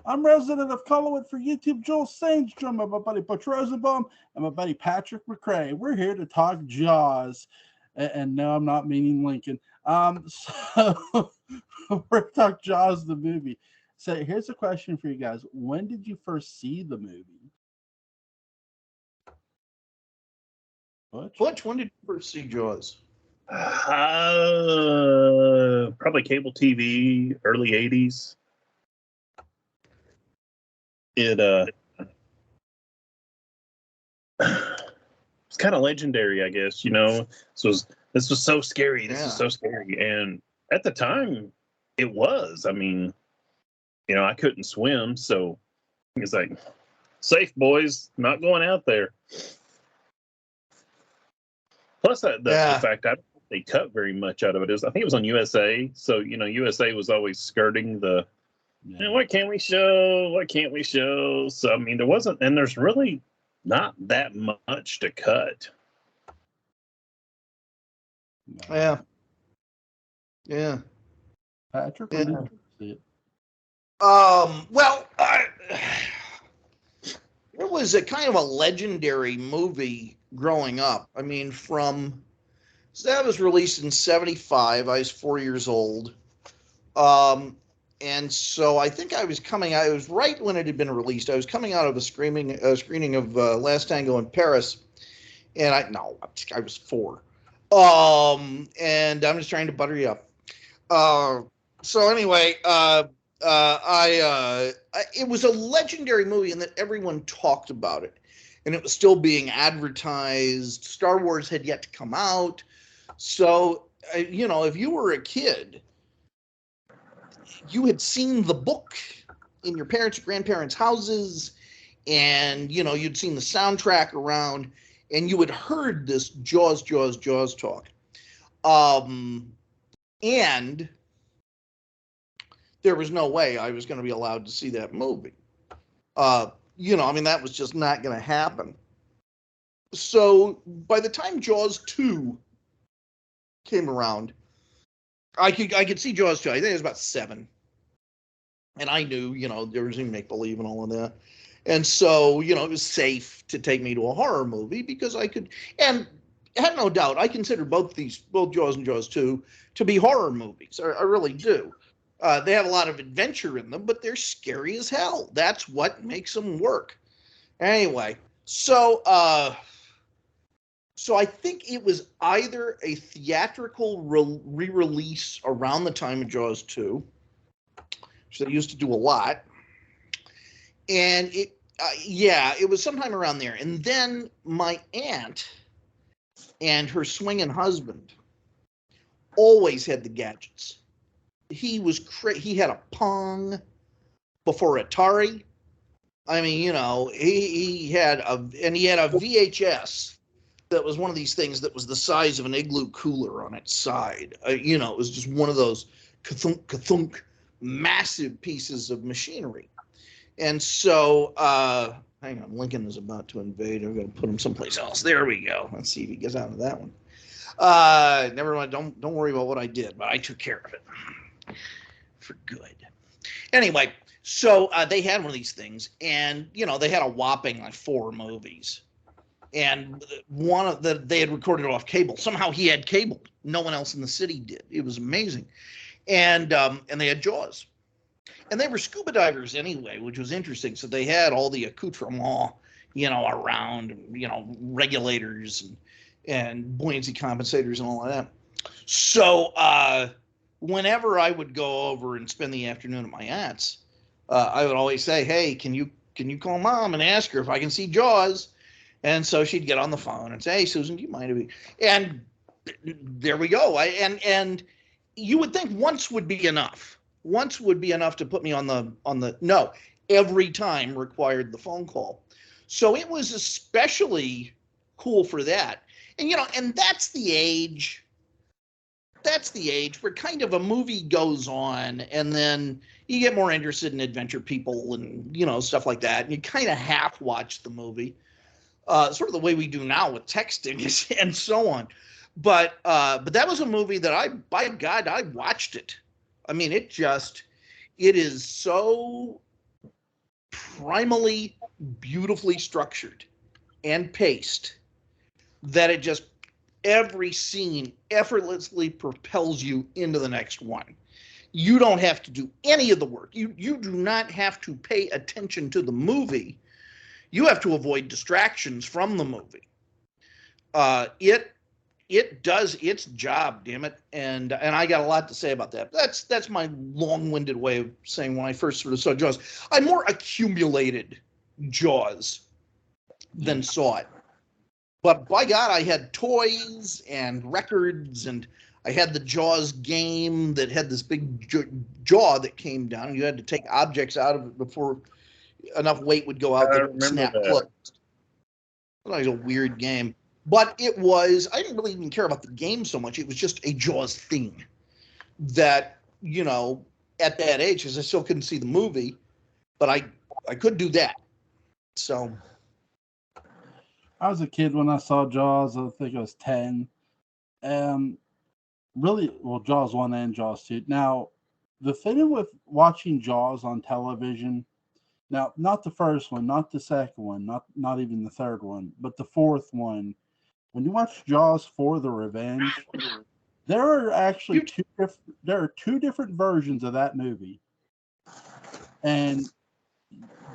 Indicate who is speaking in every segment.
Speaker 1: I'm resident of Collinwood for YouTube, Joel Sandstrom, and my buddy Butch Rosenbalm, and my buddy Patrick McCray. We're here to talk Jaws. And no, I'm not meaning Lincoln. So we're to talk Jaws, the movie. So here's a question for you guys. When did you first see the movie?
Speaker 2: Butch, when did you first see Jaws?
Speaker 3: Probably cable TV, early 80s. It's kind of legendary, I guess. This was so scary. This is so scary. And at the time, it was. I mean, I couldn't swim, so it's like, safe, boys, not going out there. Plus, the fact I don't think they cut very much out of it. I think it was on USA, so USA was always skirting the. What can we show? What can't we show? So I mean, there wasn't, and there's really not that much to cut.
Speaker 2: Yeah.
Speaker 1: Patrick,
Speaker 2: yeah.
Speaker 1: Did you see it?
Speaker 2: Well, it was a kind of a legendary movie growing up. I mean, so that was released in 1975. I was 4 years old. And so I think it was right when it had been released. I was coming out of a screening of Last Tango in Paris. And I was 4. And I'm just trying to butter you up. So anyway, it was a legendary movie in that everyone talked about it. And it was still being advertised. Star Wars had yet to come out. So, if you were a kid, you had seen the book in your parents' or grandparents' houses, and, you'd seen the soundtrack around, and you had heard this Jaws talk. And there was no way I was going to be allowed to see that movie. That was just not going to happen. So by the time Jaws 2 came around, I could see Jaws 2. I think it was about 7. And I knew, there was make-believe and all of that. And so, it was safe to take me to a horror movie because I could, and I had no doubt, I consider both Jaws and Jaws 2 to be horror movies. I really do. They have a lot of adventure in them, but they're scary as hell. That's what makes them work. Anyway, so I think it was either a theatrical re-release around the time of Jaws 2, which they used to do a lot, and it was sometime around there. And then my aunt and her swinging husband always had the gadgets. He was he had a Pong before Atari. I mean, he had a VHS that was one of these things that was the size of an igloo cooler on its side. It was just one of those ka-thunk, massive pieces of machinery. And so, hang on, Lincoln is about to invade. I'm going to put him someplace else. There we go. Let's see if he gets out of that one. Never mind. Don't worry about what I did, but I took care of it for good. Anyway, so they had one of these things, and they had a whopping 4 movies, and they had recorded off cable. Somehow he had cable. No one else in the city did. It was amazing, and they had Jaws, and they were scuba divers anyway, which was interesting. So they had all the accoutrement, around, regulators and buoyancy compensators and all of that. So whenever I would go over and spend the afternoon at my aunt's, I would always say, "Hey, can you call Mom and ask her if I can see Jaws?" And so she'd get on the phone and say, "Hey, Susan, do you mind if we?" And there we go. And you would think once would be enough. Once would be enough to put me on the no. Every time required the phone call. So it was especially cool for that. And and that's the age where kind of a movie goes on, and then you get more interested in adventure people and stuff like that, and you kind of half watch the movie, sort of the way we do now with texting and so on. But that was a movie that by God, I watched it. I mean, it is so primally beautifully structured and paced that it just, every scene effortlessly propels you into the next one. You don't have to do any of the work. You do not have to pay attention to the movie. You have to avoid distractions from the movie. It does its job, damn it, and I got a lot to say about that. That's my long-winded way of saying when I first sort of saw Jaws. I more accumulated Jaws than saw it. But by God, I had toys and records, and I had the Jaws game that had this big jaw that came down, and you had to take objects out of it before enough weight would go out that it would snap closed. It was a weird game. But it was, I didn't really even care about the game so much. It was just a Jaws thing that, you know, at that age, because I still couldn't see the movie, but I could do that. So
Speaker 1: I was a kid when I saw Jaws. I think I was 10. Really, well, Jaws 1 and Jaws 2. Now, the thing with watching Jaws on television, now, not the first one, not the second one, not even the third one, but the fourth one, when you watch Jaws 4: The Revenge, there are actually two different versions of that movie. And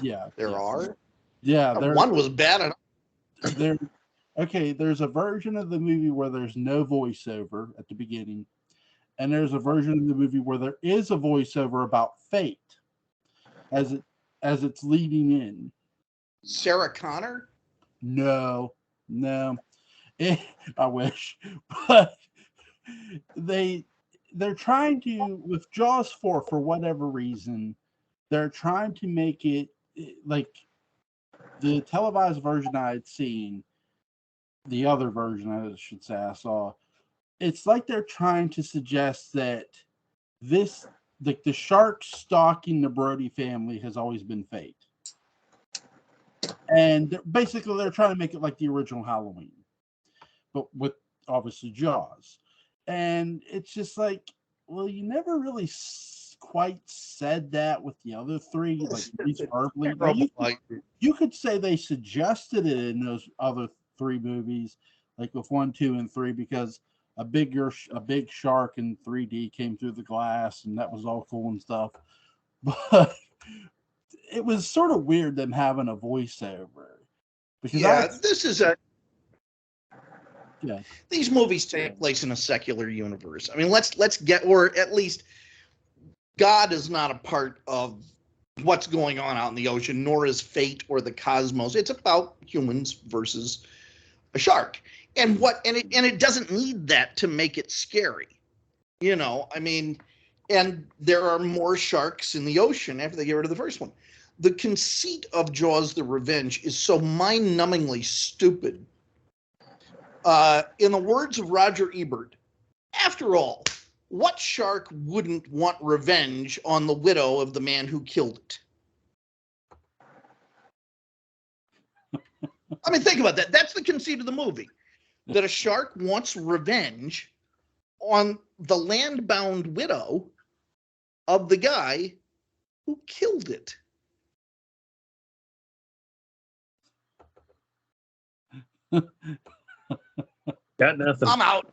Speaker 1: yeah,
Speaker 2: there are.
Speaker 1: Yeah,
Speaker 2: one was bad enough.
Speaker 1: There's a version of the movie where there's no voiceover at the beginning, and there's a version of the movie where there is a voiceover about fate as it's leading in.
Speaker 2: Sarah Connor?
Speaker 1: No. I wish, but they're trying to, with Jaws 4, for whatever reason, they're trying to make it like the televised version I had seen, the other version I should say I saw. It's like they're trying to suggest that this, like the shark stalking the Brody family, has always been fate, and basically they're trying to make it like the original Halloween, but with obviously Jaws. And it's just like, well, you never really quite said that with the other three, like at least verbally. You could say they suggested it in those other three movies, like with 1, 2, and 3, because a big shark in 3D came through the glass, and that was all cool and stuff. But it was sort of weird them having a voiceover. Because
Speaker 2: these movies take place in a secular universe. I mean, let's get, or at least God is not a part of what's going on out in the ocean, nor is fate or the cosmos. It's about humans versus a shark. And it doesn't need that to make it scary. You know, I mean, and there are more sharks in the ocean after they get rid of the first one. The conceit of Jaws: The Revenge is so mind-numbingly stupid. In the words of Roger Ebert, after all, what shark wouldn't want revenge on the widow of the man who killed it? I mean, think about that. That's the conceit of the movie, that a shark wants revenge on the land-bound widow of the guy who killed it.
Speaker 3: Got nothing.
Speaker 2: I'm out.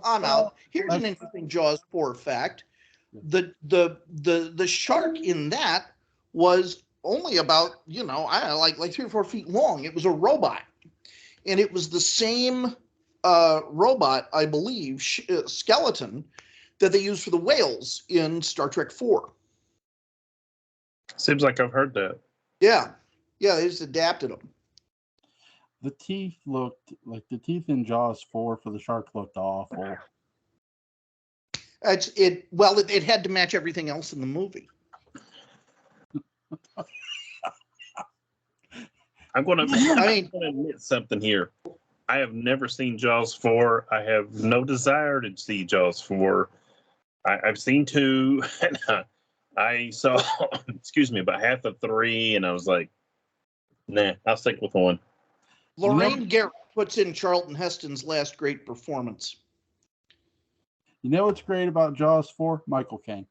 Speaker 2: I'm out. Here's an interesting Jaws 4 fact. The shark in that was only about, like 3 or 4 feet long. It was a robot. And it was the same robot, I believe, skeleton that they used for the whales in Star Trek 4.
Speaker 3: Seems like I've heard that.
Speaker 2: Yeah, they just adapted them.
Speaker 1: The teeth in Jaws 4 for the shark looked awful.
Speaker 2: It had to match everything else in the movie.
Speaker 3: I'm going to admit something here. I have never seen Jaws 4. I have no desire to see Jaws 4. I've seen 2, and I saw, about half of 3, and I was like, nah, I'll stick with 1.
Speaker 2: Lorraine Garrett puts in Charlton Heston's last great performance.
Speaker 1: You know what's great about Jaws 4? Michael Caine.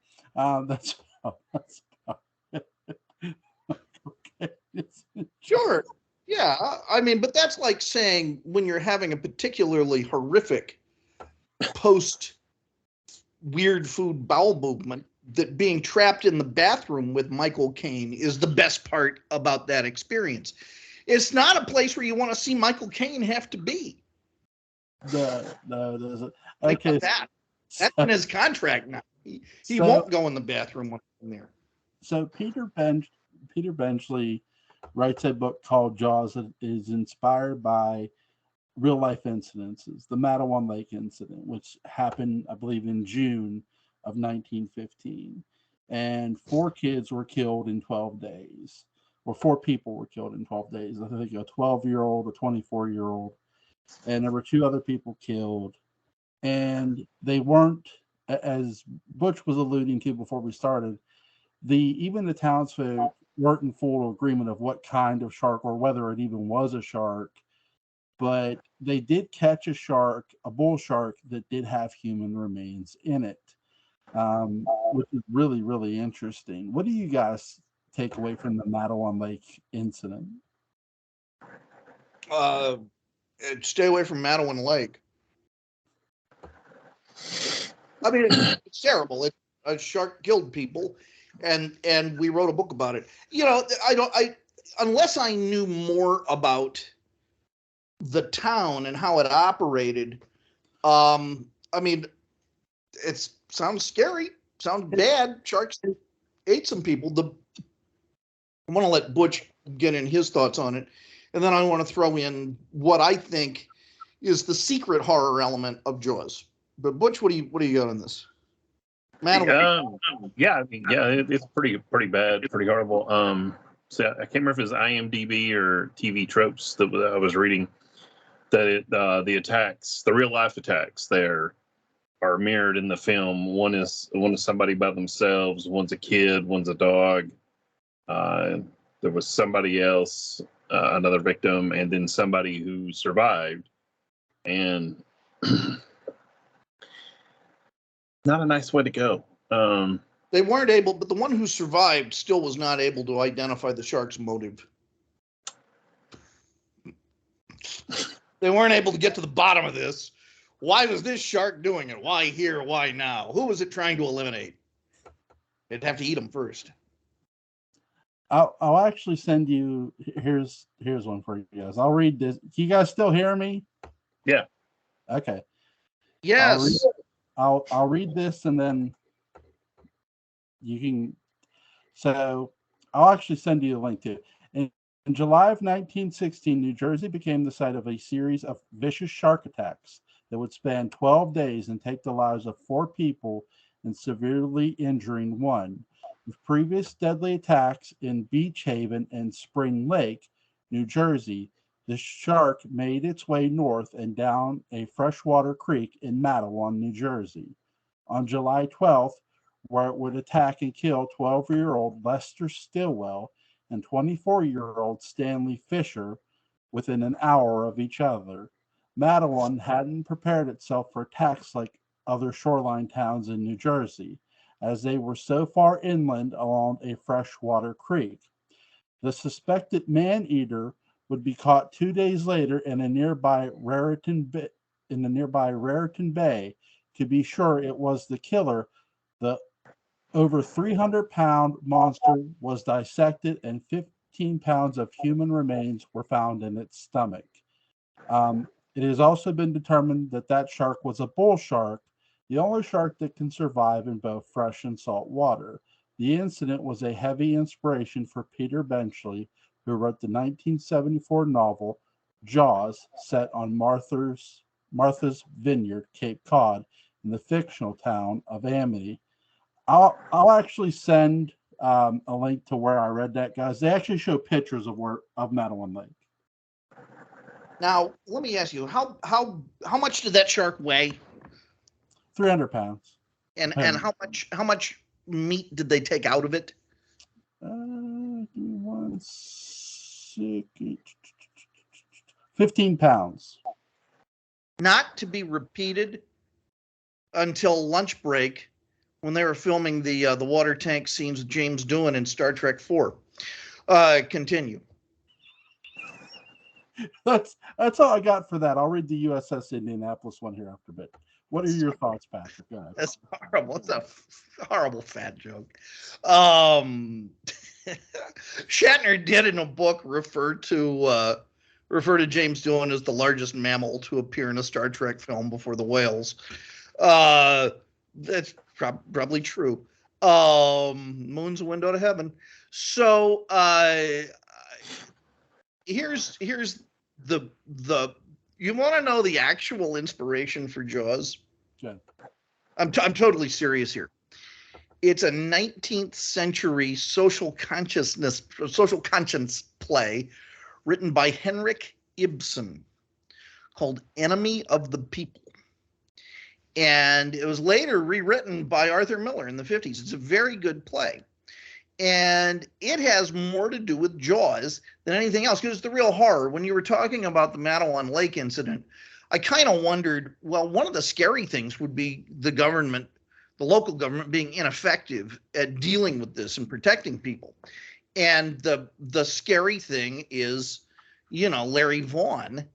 Speaker 2: Sure. Yeah. I mean, but that's like saying when you're having a particularly horrific post weird food bowel movement, that being trapped in the bathroom with Michael Caine is the best part about that experience. It's not a place where you want to see Michael Caine have to be.
Speaker 1: No, there's a,
Speaker 2: Think
Speaker 1: okay.
Speaker 2: about that. That's in his contract now. He
Speaker 1: So-
Speaker 2: won't go in the bathroom when I'm there.
Speaker 1: So Peter Benchley writes a book called Jaws that is inspired by real life incidences. The Matawan Lake incident, which happened, I believe, in June of 1915, and 4 kids were killed in 12 days, or 4 people were killed in 12 days. I think a 12-year-old, a 24-year-old, and there were 2 other people killed, and they weren't, as Butch was alluding to before we started, even the townsfolk weren't in full agreement of what kind of shark or whether it even was a shark, but they did catch a bull shark that did have human remains in it, which is really, really interesting. What do you guys take away from the Matawan Lake incident?
Speaker 2: Stay away from Matawan Lake. I mean, it's terrible. A shark killed people, and we wrote a book about it. You know, unless I knew more about the town and how it operated. I mean, it sounds scary. Sounds bad. Sharks ate some people. I want to let Butch get in his thoughts on it, and then I want to throw in what I think is the secret horror element of Jaws. But Butch, what do you got on this?
Speaker 3: It's pretty bad, pretty horrible. So I can't remember if it's IMDb or TV Tropes that I was reading that the attacks, the real life attacks, there are mirrored in the film. One is somebody by themselves, one's a kid, one's a dog. There was somebody else, another victim, and then somebody who survived, and not a nice way to go.
Speaker 2: They weren't able, but the one who survived still was not able to identify the shark's motive. They weren't able to get to the bottom of this. Why was this shark doing it? Why here? Why now? Who was it trying to eliminate? They'd have to eat them first.
Speaker 1: I'll actually send you. Here's one for you guys. I'll read this. Can you guys still hear me?
Speaker 3: Yeah.
Speaker 1: Okay.
Speaker 2: Yes.
Speaker 1: I'll read this and then you can. So I'll actually send you a link to it. In July of 1916, New Jersey became the site of a series of vicious shark attacks that would span 12 days and take the lives of 4 people and severely injuring 1. With previous deadly attacks in Beach Haven and Spring Lake, New Jersey, the shark made its way north and down a freshwater creek in Matawan, New Jersey. On July 12th, where it would attack and kill 12-year-old Lester Stilwell and 24-year-old Stanley Fisher within an hour of each other. Matawan hadn't prepared itself for attacks like other shoreline towns in New Jersey, as they were so far inland along a freshwater creek. The suspected man-eater would be caught 2 days later in the nearby Raritan Bay. To be sure, it was the killer. The over 300-pound monster was dissected, and 15 pounds of human remains were found in its stomach. It has also been determined that shark was a bull shark, the only shark that can survive in both fresh and salt water. The incident was a heavy inspiration for Peter Benchley, who wrote the 1974 novel Jaws, set on Martha's Vineyard, Cape Cod, in the fictional town of Amity. I'll actually send a link to where I read that, guys. They actually show pictures of Matawan Lake.
Speaker 2: Now, let me ask you, how much did that shark weigh?
Speaker 1: 300 pounds.
Speaker 2: And how much meat did they take out of it?
Speaker 1: 15 pounds.
Speaker 2: Not to be repeated until lunch break, when they were filming the water tank scenes of James Doohan in Star Trek IV. Continue.
Speaker 1: That's all I got for that. I'll read the USS Indianapolis one here after a bit. What are your thoughts, Patrick? Go ahead.
Speaker 2: That's horrible. It's a horrible fat joke. Shatner did in a book refer to James Doohan as the largest mammal to appear in a Star Trek film before the whales. That's probably true. Moon's a window to heaven. So here's the you want to know the actual inspiration for Jaws?
Speaker 1: Okay.
Speaker 2: I'm totally serious here. It's a 19th century social conscience play written by Henrik Ibsen called Enemy of the People. And it was later rewritten by Arthur Miller in the 50s. It's a very good play. And it has more to do with Jaws than anything else, because it's the real horror. When you were talking about the Matawan Lake incident, I kind of wondered, well, one of the scary things would be the government, the local government, being ineffective at dealing with this and protecting people. And the scary thing is, Larry Vaughn,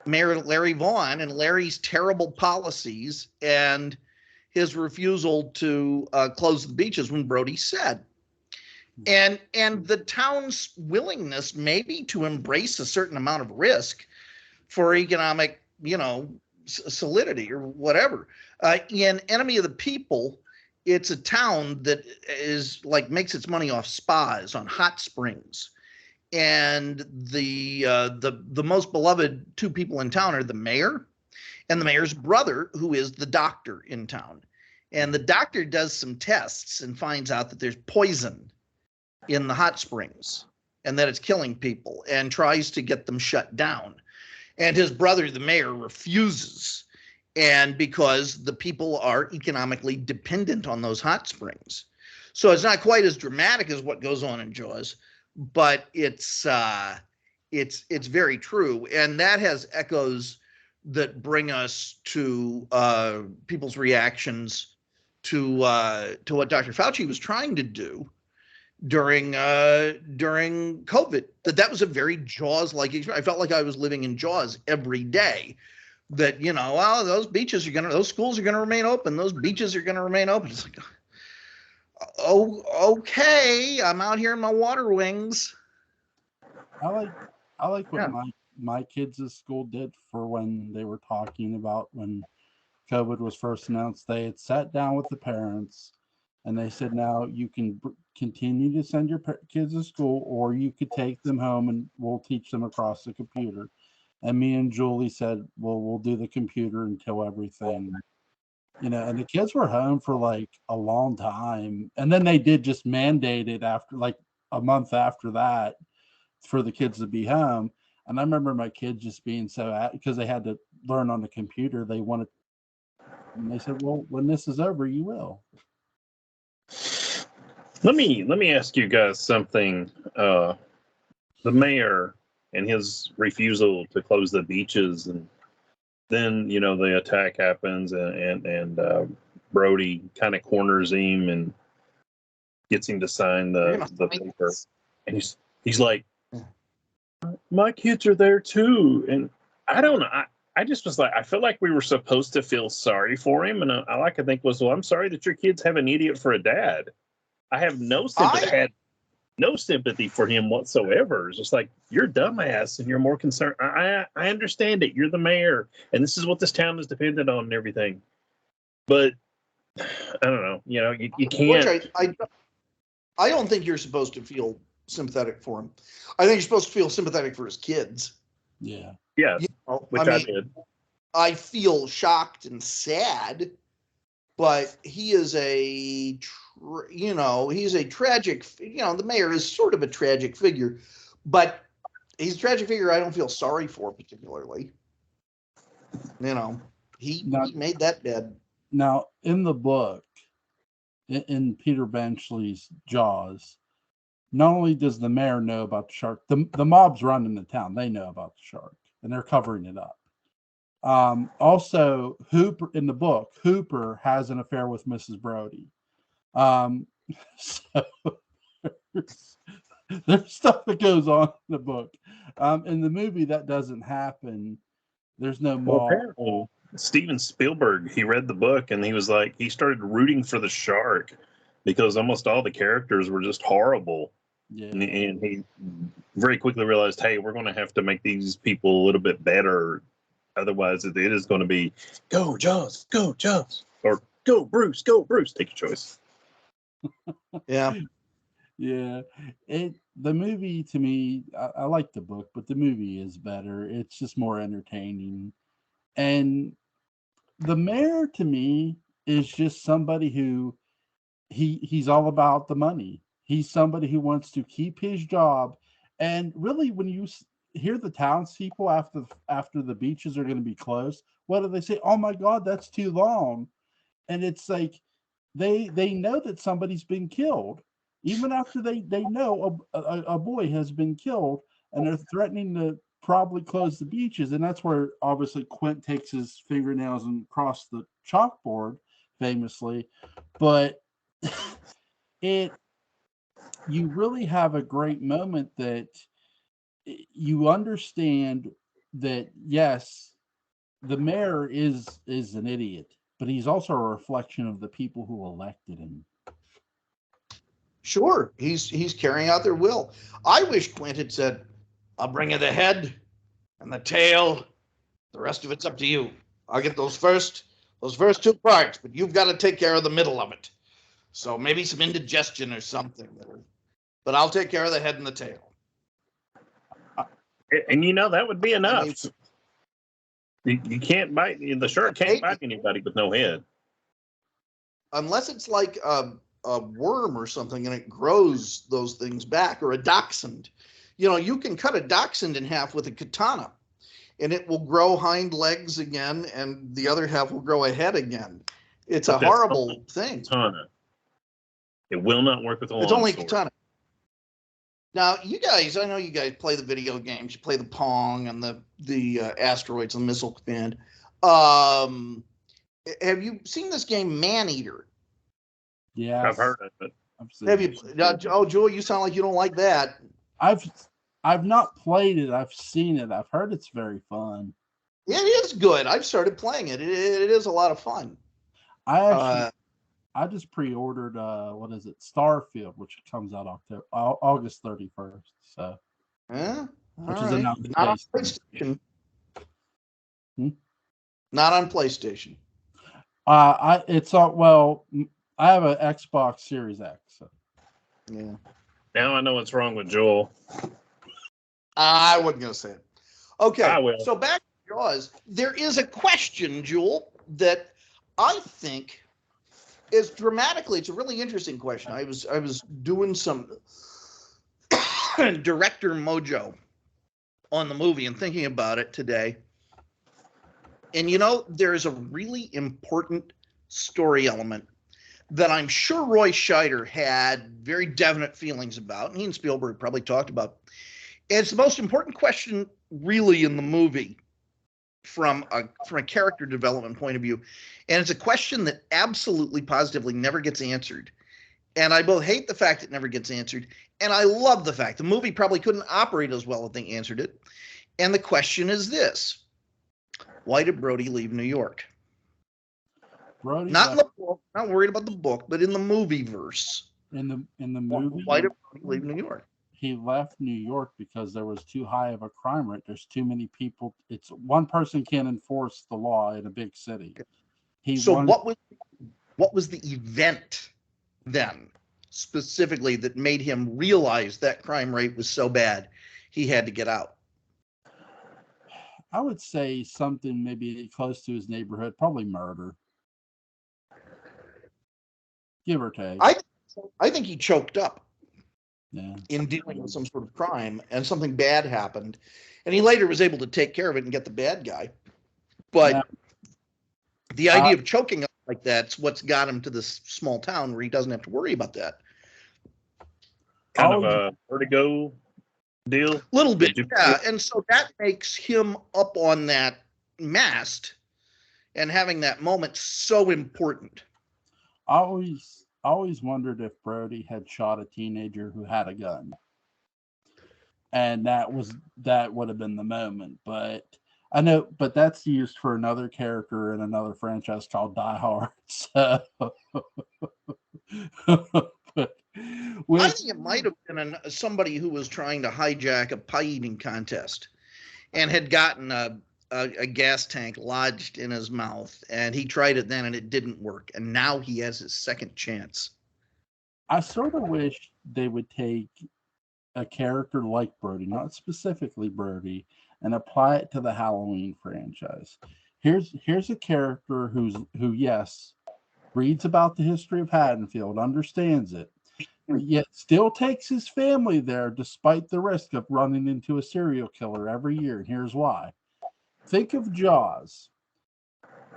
Speaker 2: Mayor Larry Vaughn, and Larry's terrible policies and his refusal to close the beaches when Brody said. And the town's willingness maybe to embrace a certain amount of risk for economic, solidity or whatever. In Enemy of the People, it's a town that is makes its money off spas, on hot springs. And the most beloved two people in town are the mayor and the mayor's brother, who is the doctor in town. And the doctor does some tests and finds out that there's poison in the hot springs and that it's killing people, and tries to get them shut down. And his brother, the mayor, refuses. And because the people are economically dependent on those hot springs. So it's not quite as dramatic as what goes on in Jaws, but it's very true. And that has echoes that bring us to people's reactions to what Dr. Fauci was trying to do during COVID. That was a very Jaws-like experience. I felt like I was living in Jaws every day. That, well, those schools are gonna remain open. Those beaches are gonna remain open. It's like, oh, okay, I'm out here in my water wings.
Speaker 1: I like what my kids at school did for when they were talking about when COVID was first announced. They had sat down with the parents and they said, now you can continue to send your kids to school, or you could take them home and we'll teach them across the computer. And me and Julie said, well, we'll do the computer until everything, and the kids were home for a long time. And then they did just mandate it after a month after that for the kids to be home. And I remember my kids just being so, because they had to learn on the computer, and they said, well, when this is over, you will.
Speaker 3: Let me ask you guys something. The mayor and his refusal to close the beaches, and then the attack happens, and Brody kind of corners him and gets him to sign the paper, and he's like, my kids are there too. And I don't know, I just was like, I feel like we were supposed to feel sorry for him, and I like to think was, well, I'm sorry that your kids have an idiot for a dad. I have no sympathy for him whatsoever. It's just like, you're a dumbass and you're more concerned. I understand it. You're the mayor and this is what this town is dependent on and everything. But I don't know. You can't.
Speaker 2: Which I don't think you're supposed to feel sympathetic for him. I think you're supposed to feel sympathetic for his kids.
Speaker 1: Yeah.
Speaker 3: Yeah. Which I did.
Speaker 2: I feel shocked and sad, but he is he's a tragic, the mayor is sort of a tragic figure, but he's a tragic figure I don't feel sorry for particularly. He made that bed.
Speaker 1: Now, in the book, in Peter Benchley's Jaws, not only does the mayor know about the shark, the mob's running the town. They know about the shark, and they're covering it up. Also, Hooper, in the book, Hooper has an affair with Mrs. Brody. So there's stuff that goes on in the book. In the movie, that doesn't happen. There's no
Speaker 3: Well,
Speaker 1: mall.
Speaker 3: apparently, Steven Spielberg, he read the book and he was like, he started rooting for the shark because almost all the characters were just horrible.
Speaker 1: Yeah.
Speaker 3: And he very quickly realized, hey, we're going to have to make these people a little bit better. Otherwise, it is going to be go Jaws, or go Bruce, take your choice.
Speaker 2: Yeah.
Speaker 1: Yeah. The movie, to me, I like the book, but the movie is better. It's just more entertaining. And the mayor, to me, is just somebody who he's all about the money. He's somebody who wants to keep his job. And really, when you hear the townspeople after the beaches are going to be closed, what do they say? Oh my God, that's too long. And it's like they know that somebody's been killed, even after they know a boy has been killed, and they're threatening to probably close the beaches. And that's where obviously Quint takes his fingernails and cross the chalkboard, famously. But it you really have a great moment that you understand that, yes, the mayor is an idiot, but he's also a reflection of the people who elected him.
Speaker 2: Sure, he's carrying out their will. I wish Quint had said, "I'll bring you the head and the tail. The rest of it's up to you. I'll get those first two parts, but you've got to take care of the middle of it. So maybe some indigestion or something. But I'll take care of the head and the tail."
Speaker 3: And that would be enough. You can't bite, the shark can't bite anybody with no head.
Speaker 2: Unless it's like a worm or something and it grows those things back, or a dachshund. You can cut a dachshund in half with a katana and it will grow hind legs again and the other half will grow a head again. It's a horrible thing. Katana.
Speaker 3: It will not work with a long
Speaker 2: It's only
Speaker 3: sword.
Speaker 2: katana. Now, you guys, I know you guys play the video games. You play the Pong and the Asteroids and Missile Command. Have you seen this game, Maneater?
Speaker 1: Yeah,
Speaker 3: I've heard of it.
Speaker 2: Have you? Oh, Joel, you sound like you don't like that.
Speaker 1: I've not played it. I've seen it. I've heard it's very fun.
Speaker 2: It is good. I've started playing it. It is a lot of fun.
Speaker 1: I just pre-ordered what is it, Starfield, which comes out August 31st. So, which is announced.
Speaker 2: Not on PlayStation. Not on PlayStation.
Speaker 1: I have an Xbox Series X. So.
Speaker 2: Yeah.
Speaker 3: Now I know what's wrong with Joel.
Speaker 2: I wasn't going to say it. Okay.
Speaker 3: I will.
Speaker 2: So back to Jaws. There is a question, Joel, that I think is dramatically. It's a really interesting question. I was doing some director mojo on the movie and thinking about it today. And there is a really important story element that I'm sure Roy Scheider had very definite feelings about, and he and Spielberg probably talked about. And it's the most important question really in the movie from a character development point of view. And it's a question that absolutely positively never gets answered. And I both hate the fact it never gets answered, and I love the fact the movie probably couldn't operate as well if they answered it. And the question is this: why did Brody leave New York? Not in the book, not worried about the book, but in the movie verse.
Speaker 1: In the movie,
Speaker 2: why did Brody leave New York?
Speaker 1: He left New York because there was too high of a crime rate. There's too many people. It's one person can't enforce the law in a big city.
Speaker 2: What was the event then specifically that made him realize that crime rate was so bad he had to get out?
Speaker 1: I would say something maybe close to his neighborhood, probably murder. Give or take.
Speaker 2: I think he choked up.
Speaker 1: Yeah.
Speaker 2: In dealing with some sort of crime, and something bad happened, and he later was able to take care of it and get the bad guy. But the idea of choking up like that's what's got him to this small town where he doesn't have to worry about that.
Speaker 3: Kind of a vertigo deal?
Speaker 2: Little bit, yeah. And so that makes him up on that mast and having that moment so important.
Speaker 1: I always wondered if Brody had shot a teenager who had a gun. and that would have been the moment. But I know, but that's used for another character in another franchise called Die Hard. So, but
Speaker 2: I think it might have been somebody who was trying to hijack a pie eating contest and had gotten a gas tank lodged in his mouth, and he tried it then and it didn't work, and now he has his second chance.
Speaker 1: I sort of wish they would take a character like Brody, not specifically Brody, and apply it to the Halloween franchise. Here's a character who yes, reads about the history of Haddonfield, understands it, yet still takes his family there despite the risk of running into a serial killer every year. And here's why. Think of Jaws.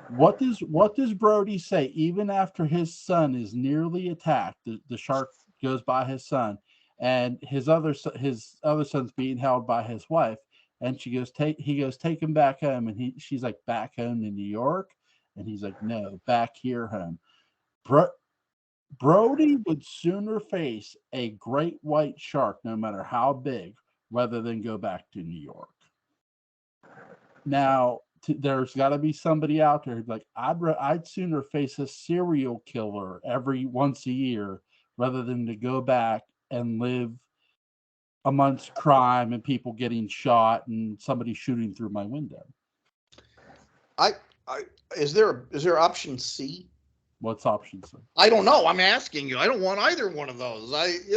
Speaker 1: What does Brody say even after his son is nearly attacked? The shark goes by his son, and his other son's being held by his wife, and he goes take him back home, and she's like, back home in New York, and he's like, no, back here home. Brody would sooner face a great white shark, no matter how big, rather than go back to New York. Now, there's got to be somebody out there who's like, I'd sooner face a serial killer once a year rather than to go back and live amongst crime and people getting shot and somebody shooting through my window.
Speaker 2: Is there option C?
Speaker 1: What's option C?
Speaker 2: I don't know. I'm asking you. I don't want either one of those. That's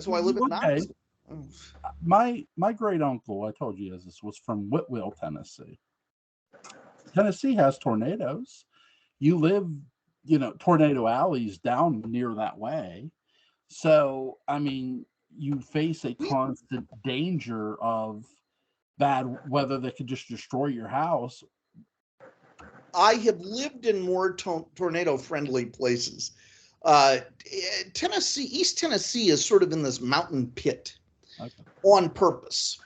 Speaker 2: why I live in Knoxville.
Speaker 1: My great uncle, I told you this, was from Whitwell, Tennessee. Tennessee has tornadoes. You live, tornado alleys down near that way. So, I mean, you face a constant danger of bad weather that could just destroy your house.
Speaker 2: I have lived in more tornado-friendly places. Tennessee, East Tennessee is sort of in this mountain pit on purpose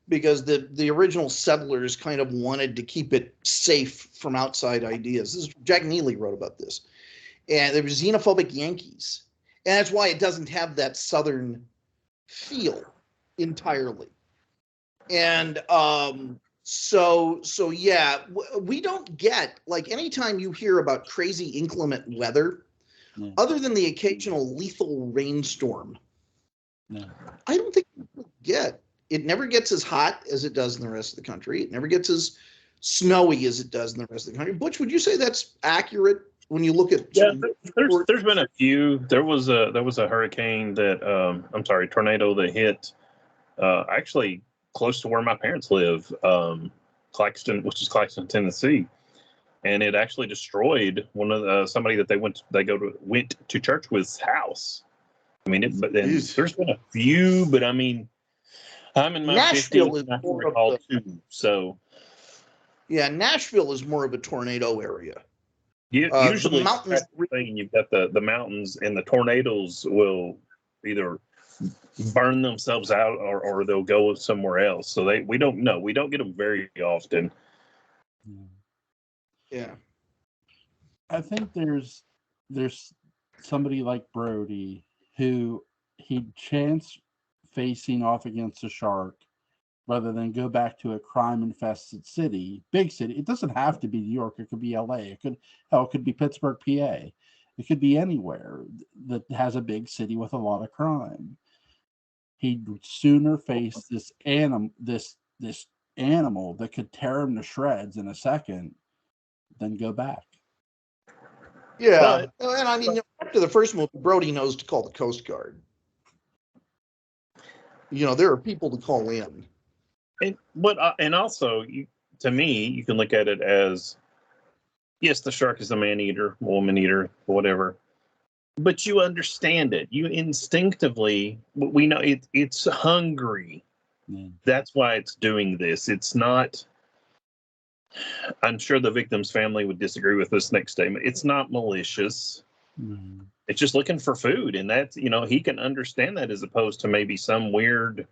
Speaker 2: because the original settlers kind of wanted to keep it safe from outside ideas. Jack Neely wrote about this. And there were xenophobic Yankees. And that's why it doesn't have that southern feel entirely. And so yeah, we don't get, like, anytime you hear about crazy inclement weather, other than the occasional lethal rainstorm, I don't think we get. It never gets as hot as it does in the rest of the country. It never gets as snowy as it does in the rest of the country. Butch, would you say that's accurate when you look at?
Speaker 3: Yeah, there's been a few. There was a hurricane tornado that hit actually close to where my parents live, Claxton, Tennessee, and it actually destroyed one of somebody that they went to church with's house. I mean, there's been a few, but I mean, I'm in my
Speaker 2: Nashville
Speaker 3: 50s,
Speaker 2: is
Speaker 3: and I can
Speaker 2: more
Speaker 3: recall
Speaker 2: of
Speaker 3: two. So,
Speaker 2: yeah, Nashville is more of a tornado area.
Speaker 3: Usually,
Speaker 2: the mountains.
Speaker 3: You've got the mountains, and the tornadoes will either burn themselves out or they'll go somewhere else. So we don't know. We don't get them very often.
Speaker 2: Yeah,
Speaker 1: I think there's somebody like Brody who he'd chance facing off against a shark rather than go back to a crime-infested big city. It doesn't have to be New York. It could be LA. It could be Pittsburgh, PA. It could be anywhere that has a big city with a lot of crime. He'd sooner face this animal that could tear him to shreds in a second than go back.
Speaker 2: Yeah, and I mean, after the first movie, Brody knows to call the Coast Guard. There are people to call in.
Speaker 3: And also, to me, you can look at it as, yes, the shark is a man-eater, woman-eater, whatever. But you understand it. You instinctively, we know it's hungry. That's why it's doing this. It's not, I'm sure the victim's family would disagree with this next statement. It's not malicious. It's just looking for food. And that's, he can understand that as opposed to maybe some weird,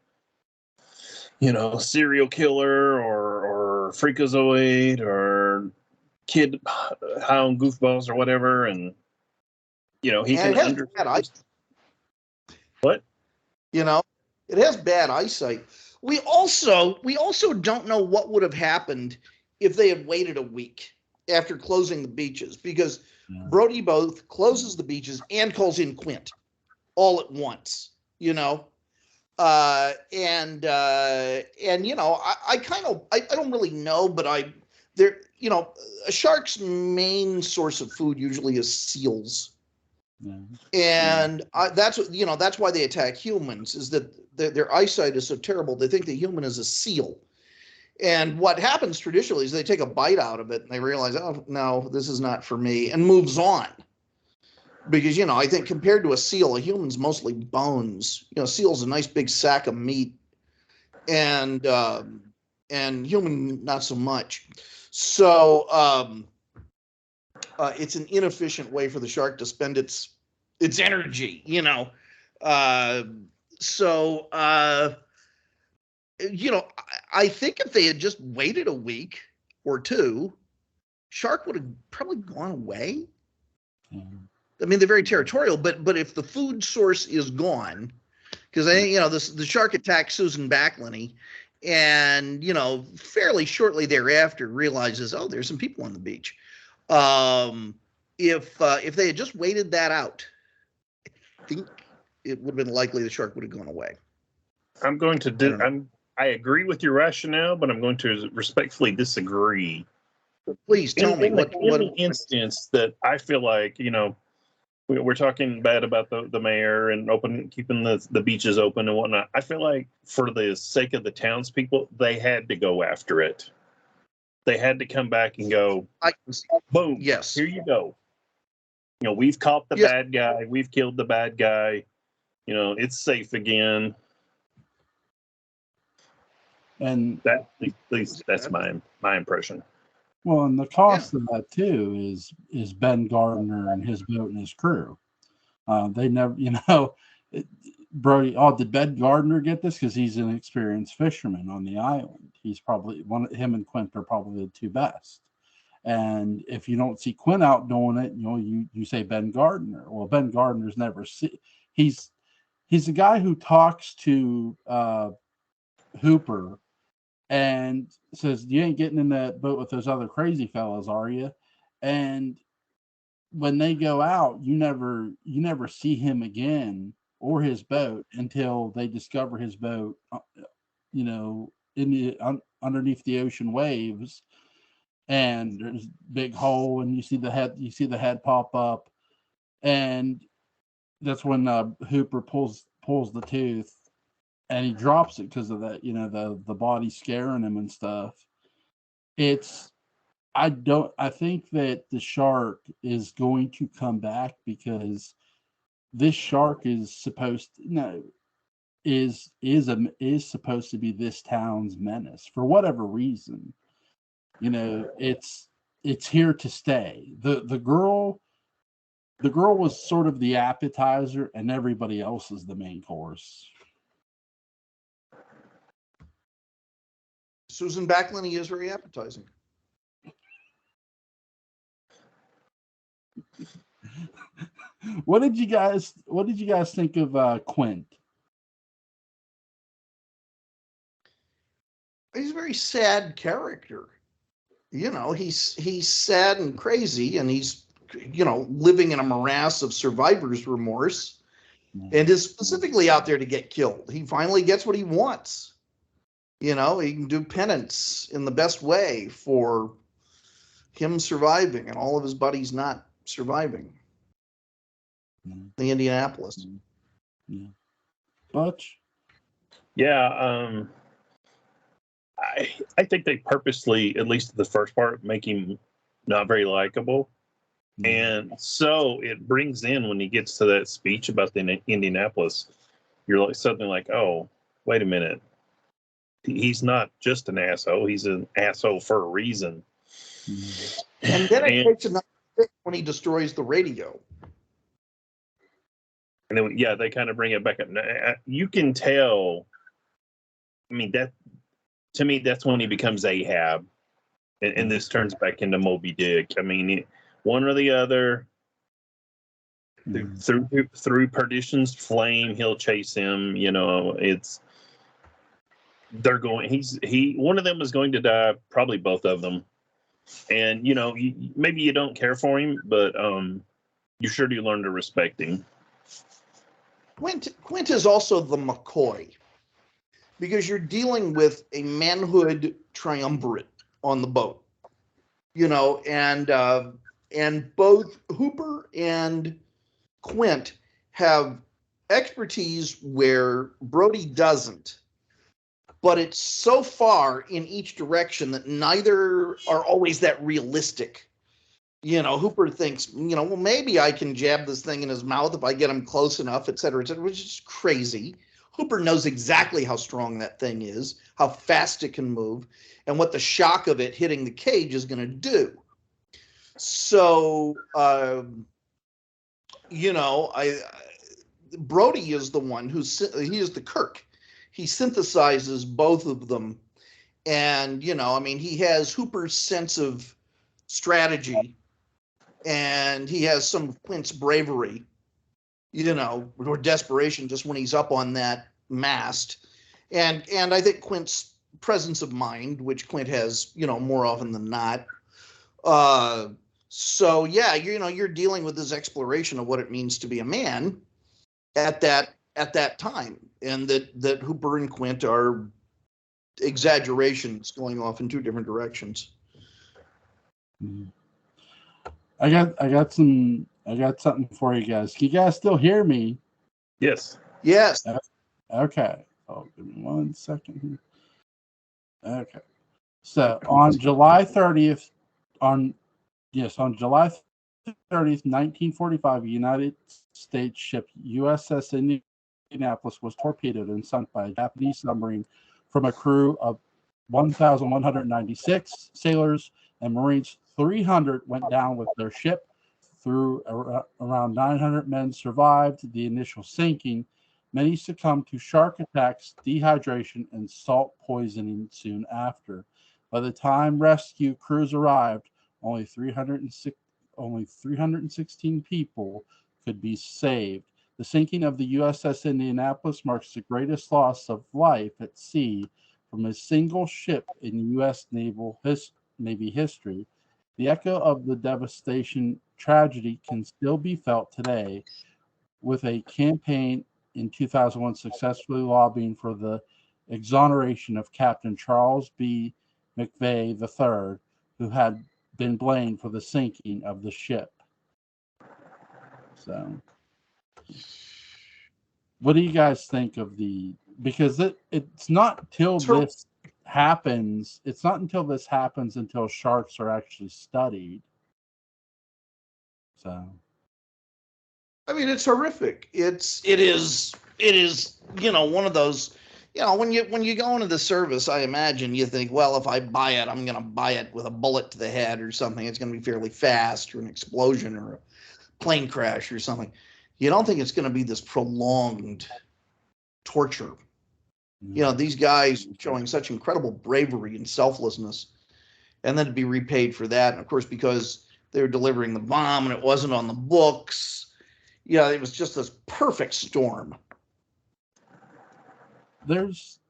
Speaker 3: serial killer or freakazoid or kid high on goofballs or whatever. And, he can understand.
Speaker 2: What? It has bad eyesight. We also don't know what would have happened if they had waited a week after closing the beaches, because Brody both closes the beaches and calls in Quint all at once, you know. And you know, I don't really know, but you know, a shark's main source of food usually is seals. Yeah. And that's why they attack humans, is that their eyesight is so terrible. They think the human is a seal. And what happens traditionally is they take a bite out of it and they realize, oh, no, this is not for me, and moves on. Because, you know, I think compared to a seal, a human's mostly bones. You know, seal's a nice big sack of meat, and human not so much. So it's an inefficient way for the shark to spend its energy, you know. You know, I think if they had just waited a week or two, shark would have probably gone away. Mm-hmm. I mean, they're very territorial, but if the food source is gone, because I think, you know, the shark attacked Susan Backlany, and, you know, fairly shortly thereafter realizes, oh, there's some people on the beach. If they had just waited that out, I think it would have been likely the shark would have gone away.
Speaker 3: I agree with your rationale, but I'm going to respectfully disagree.
Speaker 2: Please tell me
Speaker 3: in the instance that I feel like, you know, we're talking bad about the mayor and keeping the beaches open and whatnot. I feel like for the sake of the townspeople, they had to go after it. They had to come back and go, boom, yes, here you go. You know, we've caught the bad guy. We've killed the bad guy. You know, it's safe again.
Speaker 1: And
Speaker 3: that, at least that's my impression.
Speaker 1: Well, and the cost of that too is Ben Gardner and his boat and his crew. They never, you know, Brody. Oh, did Ben Gardner get this? Because he's an experienced fisherman on the island. He's probably him and Quint are probably the two best. And if you don't see Quint out doing it, you know, you say Ben Gardner. Well, Ben Gardner's never he's the guy who talks to Hooper and says, you ain't getting in that boat with those other crazy fellas, are you? And when they go out, you never see him again or his boat until they discover his boat, you know, in the underneath the ocean waves, and there's a big hole, and you see the head pop up, and that's when Hooper pulls the tooth. And he drops it because of that, you know, the body scaring him and stuff. I think that the shark is going to come back, because this shark is supposed to be this town's menace for whatever reason. You know, it's here to stay. The girl was sort of the appetizer, and everybody else is the main course.
Speaker 2: Susan Backlany is very appetizing.
Speaker 1: What did you guys think of Quint?
Speaker 2: He's a very sad character. You know, he's sad and crazy, and he's, you know, living in a morass of survivor's remorse, and is specifically out there to get killed. He finally gets what he wants. You know, he can do penance in the best way for him surviving and all of his buddies not surviving. The Indianapolis.
Speaker 1: Yeah. Butch?
Speaker 3: Yeah, I think they purposely, at least the first part, make him not very likable. And so it brings in, when he gets to that speech about the Indianapolis, you're like suddenly like, oh, wait a minute. He's not just an asshole. He's an asshole for a reason.
Speaker 2: And then it takes another hit when he destroys the radio.
Speaker 3: And then, yeah, they kind of bring it back up. You can tell. I mean, that to me, that's when he becomes Ahab, and this turns back into Moby Dick. I mean, one or the other. Through perdition's flame, he'll chase him. One of them is going to die, probably both of them. And maybe you don't care for him, but you sure do learn to respect him.
Speaker 2: Quint is also the McCoy, because you're dealing with a manhood triumvirate on the boat, and both Hooper and Quint have expertise where Brody doesn't, but it's so far in each direction that neither are always that realistic. Hooper thinks, well, maybe I can jab this thing in his mouth if I get him close enough, et cetera, which is crazy. Hooper knows exactly how strong that thing is, how fast it can move, and what the shock of it hitting the cage is going to do. So, Brody is the one he is the Kirk. He synthesizes both of them. And, he has Hooper's sense of strategy, and he has some of Quint's bravery, or desperation just when he's up on that mast. And I think Quint's presence of mind, which Quint has, more often than not. So yeah, you're dealing with this exploration of what it means to be a man at that time, and that Hooper and Quint are exaggerations going off in two different directions.
Speaker 1: I got something for you guys. Can you guys still hear me?
Speaker 3: Yes.
Speaker 2: Yes.
Speaker 1: Okay. Oh, give me 1 second here. Okay. So on July 30th, on July 30th, 1945, a United States ship USS Indianapolis was torpedoed and sunk by a Japanese submarine from a crew of 1,196 sailors and Marines. 300 went down with their ship. Around 900 men survived the initial sinking. Many succumbed to shark attacks, dehydration, and salt poisoning soon after. By the time rescue crews arrived, only 316 people could be saved. The sinking of the USS Indianapolis marks the greatest loss of life at sea from a single ship in U.S. Navy history. The echo of the devastation tragedy can still be felt today, with a campaign in 2001 successfully lobbying for the exoneration of Captain Charles B. McCray III, who had been blamed for the sinking of the ship. So, what do you guys think of because it's not till this happens. It's not until this happens until sharks are actually studied. So,
Speaker 2: I mean, it's horrific. It is one of those, when you go into the service, I imagine you think, well, if I buy it, I'm going to buy it with a bullet to the head or something. It's going to be fairly fast, or an explosion, or a plane crash or something. You don't think it's going to be this prolonged torture. These guys showing such incredible bravery and selflessness, and then to be repaid for that. And of course, because they were delivering the bomb and it wasn't on the books, it was just this perfect storm.
Speaker 1: There's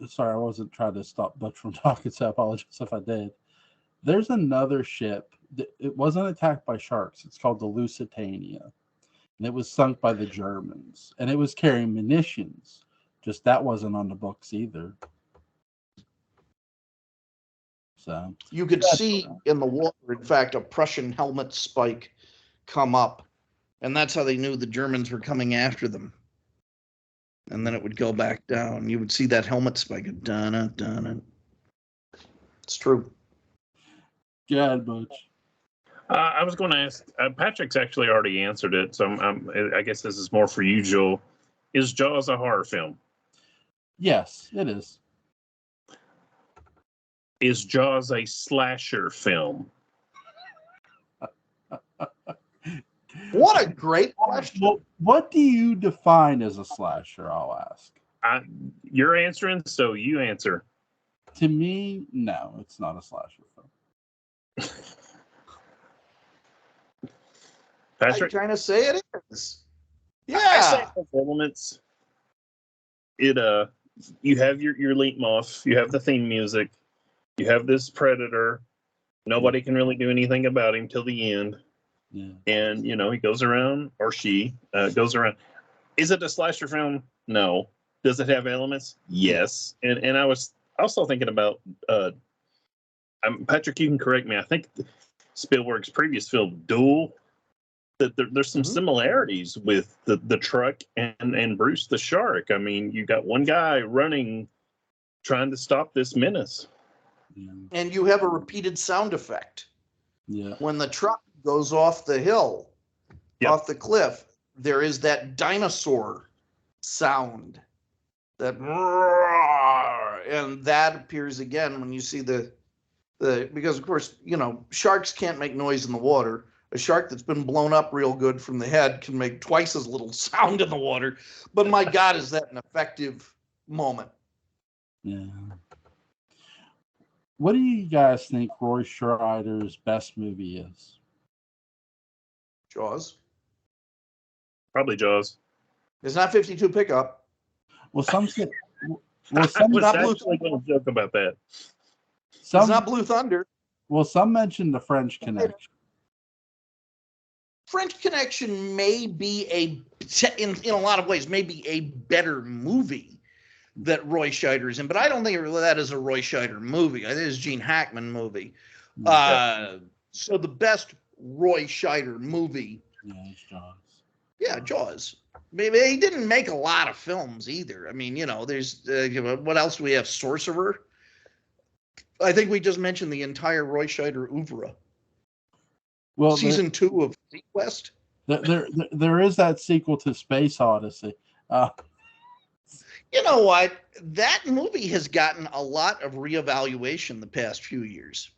Speaker 1: sorry, I wasn't trying to stop Butch from talking, so I apologize if I did. There's another ship. It wasn't attacked by sharks. It's called the Lusitania. And it was sunk by the Germans. And it was carrying munitions. Just that wasn't on the books either. So
Speaker 2: you could see in the water, in fact, a Prussian helmet spike come up. And that's how they knew the Germans were coming after them. And then it would go back down. You would see that helmet spike. Dun, dun, dun. It's true.
Speaker 1: Yeah, Butch.
Speaker 3: I was going to ask, Patrick's actually already answered it, so I guess this is more for you, Joel. Is Jaws a horror film?
Speaker 1: Yes, it is.
Speaker 3: Is Jaws a slasher film?
Speaker 2: What a great question.
Speaker 1: Well, what do you define as a slasher, I'll ask?
Speaker 3: You're answering, so you answer.
Speaker 1: To me, no, it's not a slasher film.
Speaker 3: Patrick,
Speaker 2: I'm trying to say it is. Yeah.
Speaker 3: I say those elements. It you have your leitmotif, you have the theme music, you have this predator. Nobody can really do anything about him till the end.
Speaker 1: Yeah.
Speaker 3: And he goes around, or she goes around. Is it a slasher film? No. Does it have elements? Yes. And I was also thinking about Patrick, you can correct me. I think Spielberg's previous film, Duel, that there's some similarities with the truck and Bruce the Shark. I mean, you got one guy running, trying to stop this menace.
Speaker 1: Yeah.
Speaker 2: And you have a repeated sound effect.
Speaker 1: Yeah.
Speaker 2: When the truck goes off the hill, off the cliff, there is that dinosaur sound. And that appears again when you see the because of course, sharks can't make noise in the water. A shark that's been blown up real good from the head can make twice as little sound in the water. But my God, is that an effective moment?
Speaker 1: Yeah. What do you guys think Roy Scheider's best movie is?
Speaker 2: Jaws.
Speaker 3: Probably Jaws.
Speaker 2: It's not 52 Pickup.
Speaker 1: Well, some say.
Speaker 3: I was actually going to joke about that.
Speaker 2: It's not Blue Thunder.
Speaker 1: Well, some mentioned The French Connection.
Speaker 2: French Connection may be in a lot of ways, may be a better movie that Roy Scheider is in, but I don't think that is a Roy Scheider movie. I think it's a Gene Hackman movie. So the best Roy Scheider movie.
Speaker 1: Yeah, it's Jaws.
Speaker 2: Yeah, Jaws. Maybe he didn't make a lot of films either. I mean, there's what else do we have? Sorcerer. I think we just mentioned the entire Roy Scheider oeuvre.
Speaker 1: Well,
Speaker 2: season 2 of Sequest.
Speaker 1: There is that sequel to Space Odyssey.
Speaker 2: You know what? That movie has gotten a lot of reevaluation the past few years.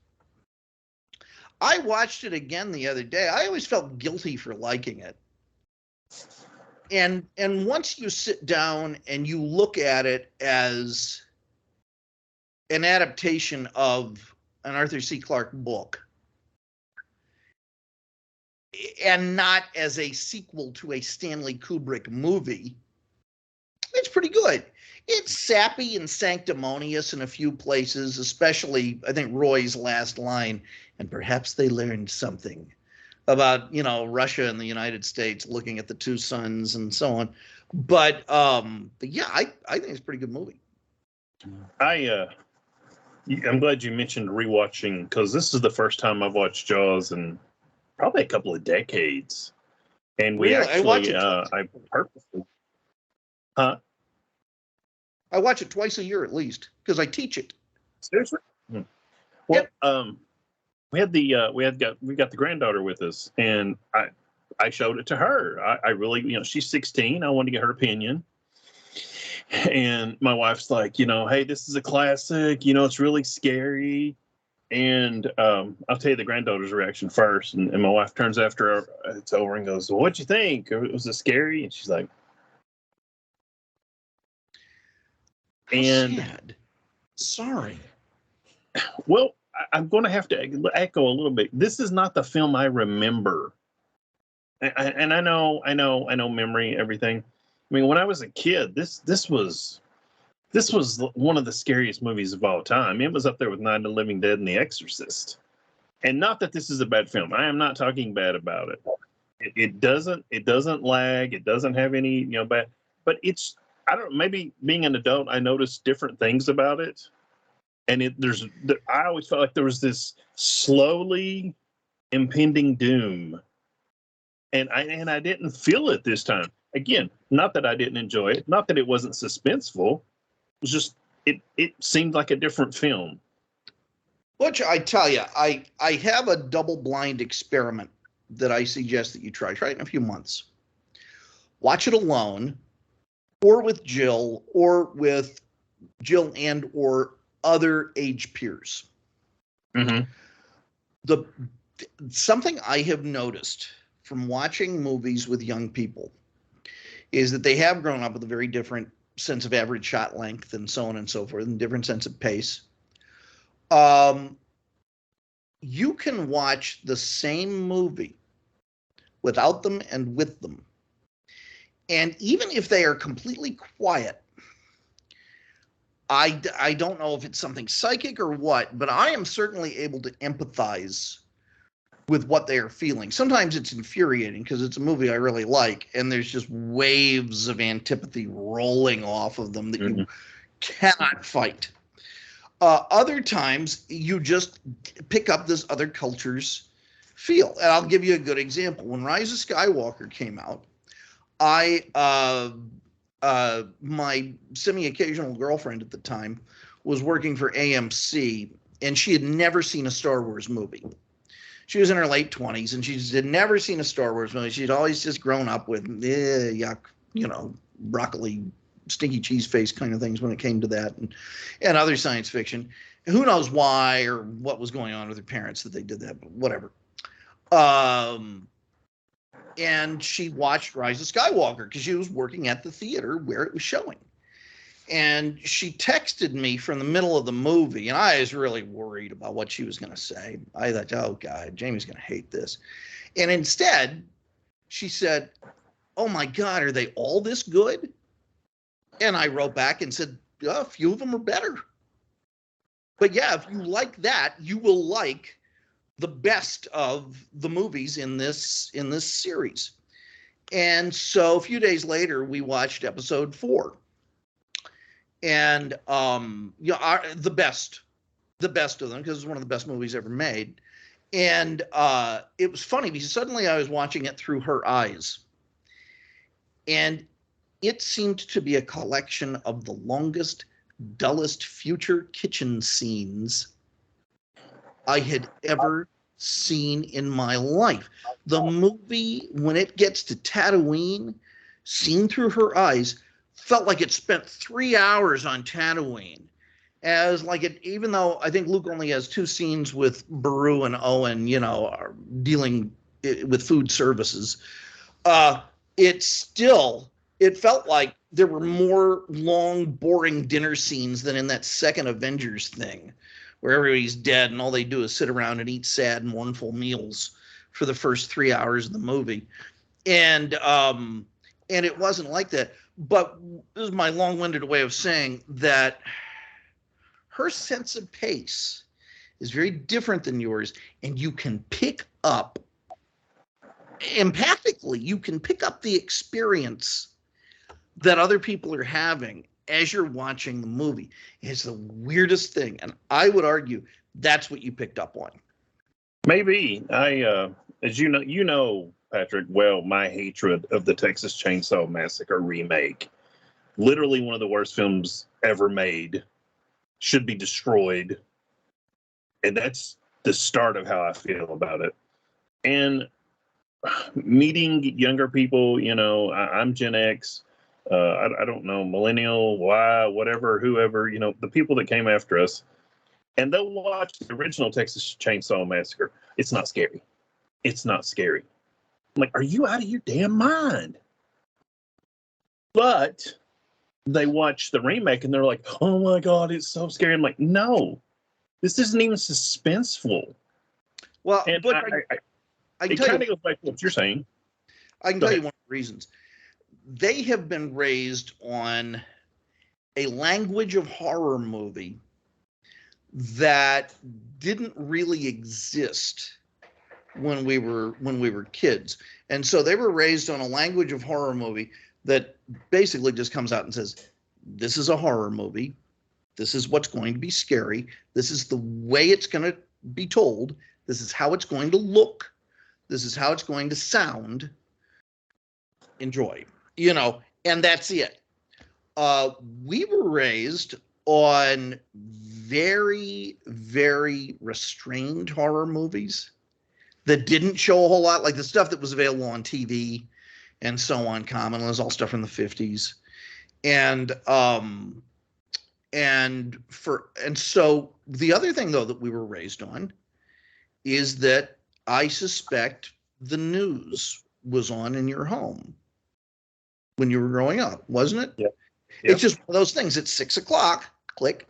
Speaker 2: I watched it again the other day. I always felt guilty for liking it. And once you sit down and you look at it as an adaptation of an Arthur C. Clarke book, and not as a sequel to a Stanley Kubrick movie, it's pretty good. It's sappy and sanctimonious in a few places, especially, I think, Roy's last line, and perhaps they learned something about, Russia and the United States looking at the two suns and so on. But yeah, I think it's a pretty good movie.
Speaker 3: I'm glad you mentioned rewatching, because this is the first time I've watched Jaws in probably a couple of decades. And we actually, I purposely,
Speaker 2: I watch it twice a year at least because I teach it.
Speaker 3: Seriously? Well, we got the granddaughter with us, and I showed it to her. I really, she's 16. I wanted to get her opinion. And my wife's like, hey, this is a classic. It's really scary. And I'll tell you the granddaughter's reaction first. And my wife turns after it's over and goes, well, what'd you think? Was it scary? And she's like,
Speaker 2: sad. Sorry.
Speaker 3: Well, I'm going to have to echo a little bit. This is not the film I remember. And I know memory, everything. I mean, when I was a kid, this was one of the scariest movies of all time. It was up there with Night of the Living Dead and The Exorcist. And not that this is a bad film. I am not talking bad about it. It doesn't lag. It doesn't have any, bad. But I don't know, maybe being an adult, I noticed different things about it. And I always felt like there was this slowly impending doom. And I didn't feel it this time. Again, not that I didn't enjoy it, not that it wasn't suspenseful. It was just it seemed like a different film.
Speaker 2: Butch, I tell you, I have a double-blind experiment that I suggest that you try. Try it in a few months. Watch it alone, or with Jill, or with Jill and or other age peers.
Speaker 3: Mm-hmm.
Speaker 2: Something I have noticed from watching movies with young people is that they have grown up with a very different sense of average shot length and so on and so forth, and different sense of pace. You can watch the same movie without them and with them. And even if they are completely quiet, I don't know if it's something psychic or what, but I am certainly able to empathize with what they are feeling. Sometimes it's infuriating because it's a movie I really like, and there's just waves of antipathy rolling off of them that you cannot fight. Other times, you just pick up this other culture's feel. And I'll give you a good example. When Rise of Skywalker came out, my semi-occasional girlfriend at the time was working for AMC, and she had never seen a Star Wars movie. She was in her late 20s, and she had never seen a Star Wars movie. She'd always just grown up with, yuck, broccoli, stinky cheese face kind of things when it came to that, and other science fiction. Who knows why or what was going on with her parents that they did that, but whatever. And she watched Rise of Skywalker because she was working at the theater where it was showing. And she texted me from the middle of the movie, and I was really worried about what she was going to say. I thought, oh, God, Jamie's going to hate this. And instead, she said, oh, my God, are they all this good? And I wrote back and said, a few of them are better. But, yeah, if you like that, you will like the best of the movies in this series. And so a few days later, we watched episode 4. And the best of them, because it's one of the best movies ever made. And it was funny because suddenly I was watching it through her eyes, and it seemed to be a collection of the longest, dullest future kitchen scenes I had ever seen in my life. The movie, when it gets to Tatooine, seen through her eyes, felt like it spent 3 hours on Tatooine. As like it, even though I think Luke only has 2 scenes with Beru and Owen, are dealing with food services, it felt like there were more long, boring dinner scenes than in that second Avengers thing, where everybody's dead and all they do is sit around and eat sad, mournful meals for the first 3 hours of the movie. And it wasn't like that. But this is my long-winded way of saying that her sense of pace is very different than yours, and you can pick up, empathically, you can pick up the experience that other people are having as you're watching the movie. It's the weirdest thing, and I would argue that's what you picked up on.
Speaker 3: Maybe. As you know, Patrick, well, my hatred of the Texas Chainsaw Massacre remake, literally one of the worst films ever made, should be destroyed. And that's the start of how I feel about it. And meeting younger people, I'm Gen X, I don't know, millennial, Y, whatever, whoever, the people that came after us, and they'll watch the original Texas Chainsaw Massacre. It's not scary. It's not scary. I'm like, are you out of your damn mind? But they watch the remake and they're like, oh my God, it's so scary. I'm like, no, this isn't even suspenseful.
Speaker 2: Well,
Speaker 3: and
Speaker 2: but I can tell
Speaker 3: kind of
Speaker 2: you
Speaker 3: goes back to what you're saying.
Speaker 2: I can tell you one of the reasons. They have been raised on a language of horror movie that didn't really exist when we were kids. And so they were raised on a language of horror movie that basically just comes out and says, this is a horror movie. This is what's going to be scary. This is the way it's going to be told. This is how it's going to look. This is how it's going to sound. Enjoy, and that's it. We were raised on very, very restrained horror movies that didn't show a whole lot, like the stuff that was available on TV and so on. Common was all stuff from the 50s, and so the other thing though that we were raised on is that I suspect the news was on in your home when you were growing up, wasn't it?
Speaker 3: Yeah.
Speaker 2: It's just one of those things. It's 6 o'clock, click.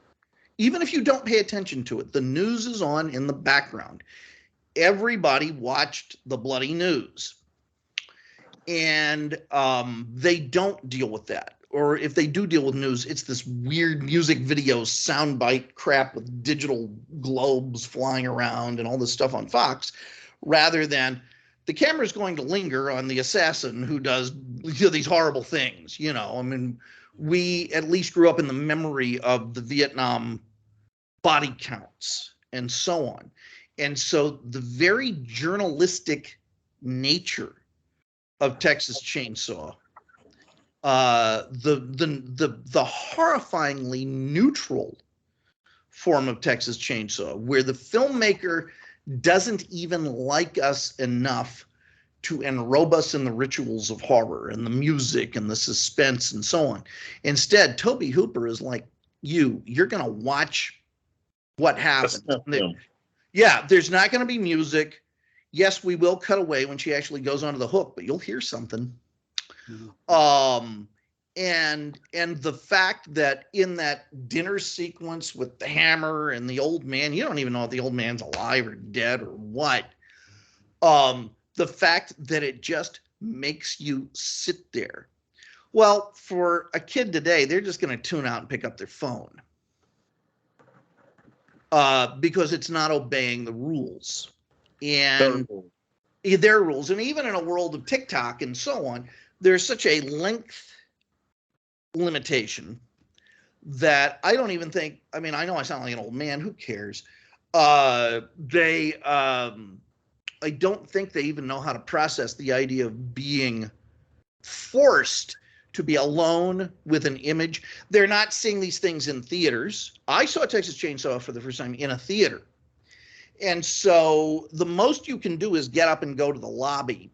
Speaker 2: Even if you don't pay attention to it, the news is on in the background. Everybody watched the bloody news. and they don't deal with that. Or if they do deal with news, it's this weird music video soundbite crap with digital globes flying around and all this stuff on Fox, rather than the camera's going to linger on the assassin who does these horrible things. I mean, we at least grew up in the memory of the Vietnam body counts and so on. And so the very journalistic nature of Texas Chainsaw, the horrifyingly neutral form of Texas Chainsaw, where the filmmaker doesn't even like us enough to enrobe us in the rituals of horror and the music and the suspense and so on. Instead, Tobe Hooper is like, you're going to watch what happens. Yeah, there's not going to be music. Yes, we will cut away when she actually goes onto the hook, but you'll hear something. Mm-hmm. And the fact that in that dinner sequence with the hammer and the old man, you don't even know if the old man's alive or dead or what. The fact that it just makes you sit there. Well, for a kid today, they're just going to tune out and pick up their phone. Because it's not obeying the rules. And their rules. And even in a world of TikTok and so on, there's such a length limitation that I don't even think, I mean, I know I sound like an old man, who cares? I don't think they even know how to process the idea of being forced to be alone with an image. They're not seeing these things in theaters. I saw Texas Chainsaw for the first time in a theater. And so the most you can do is get up and go to the lobby,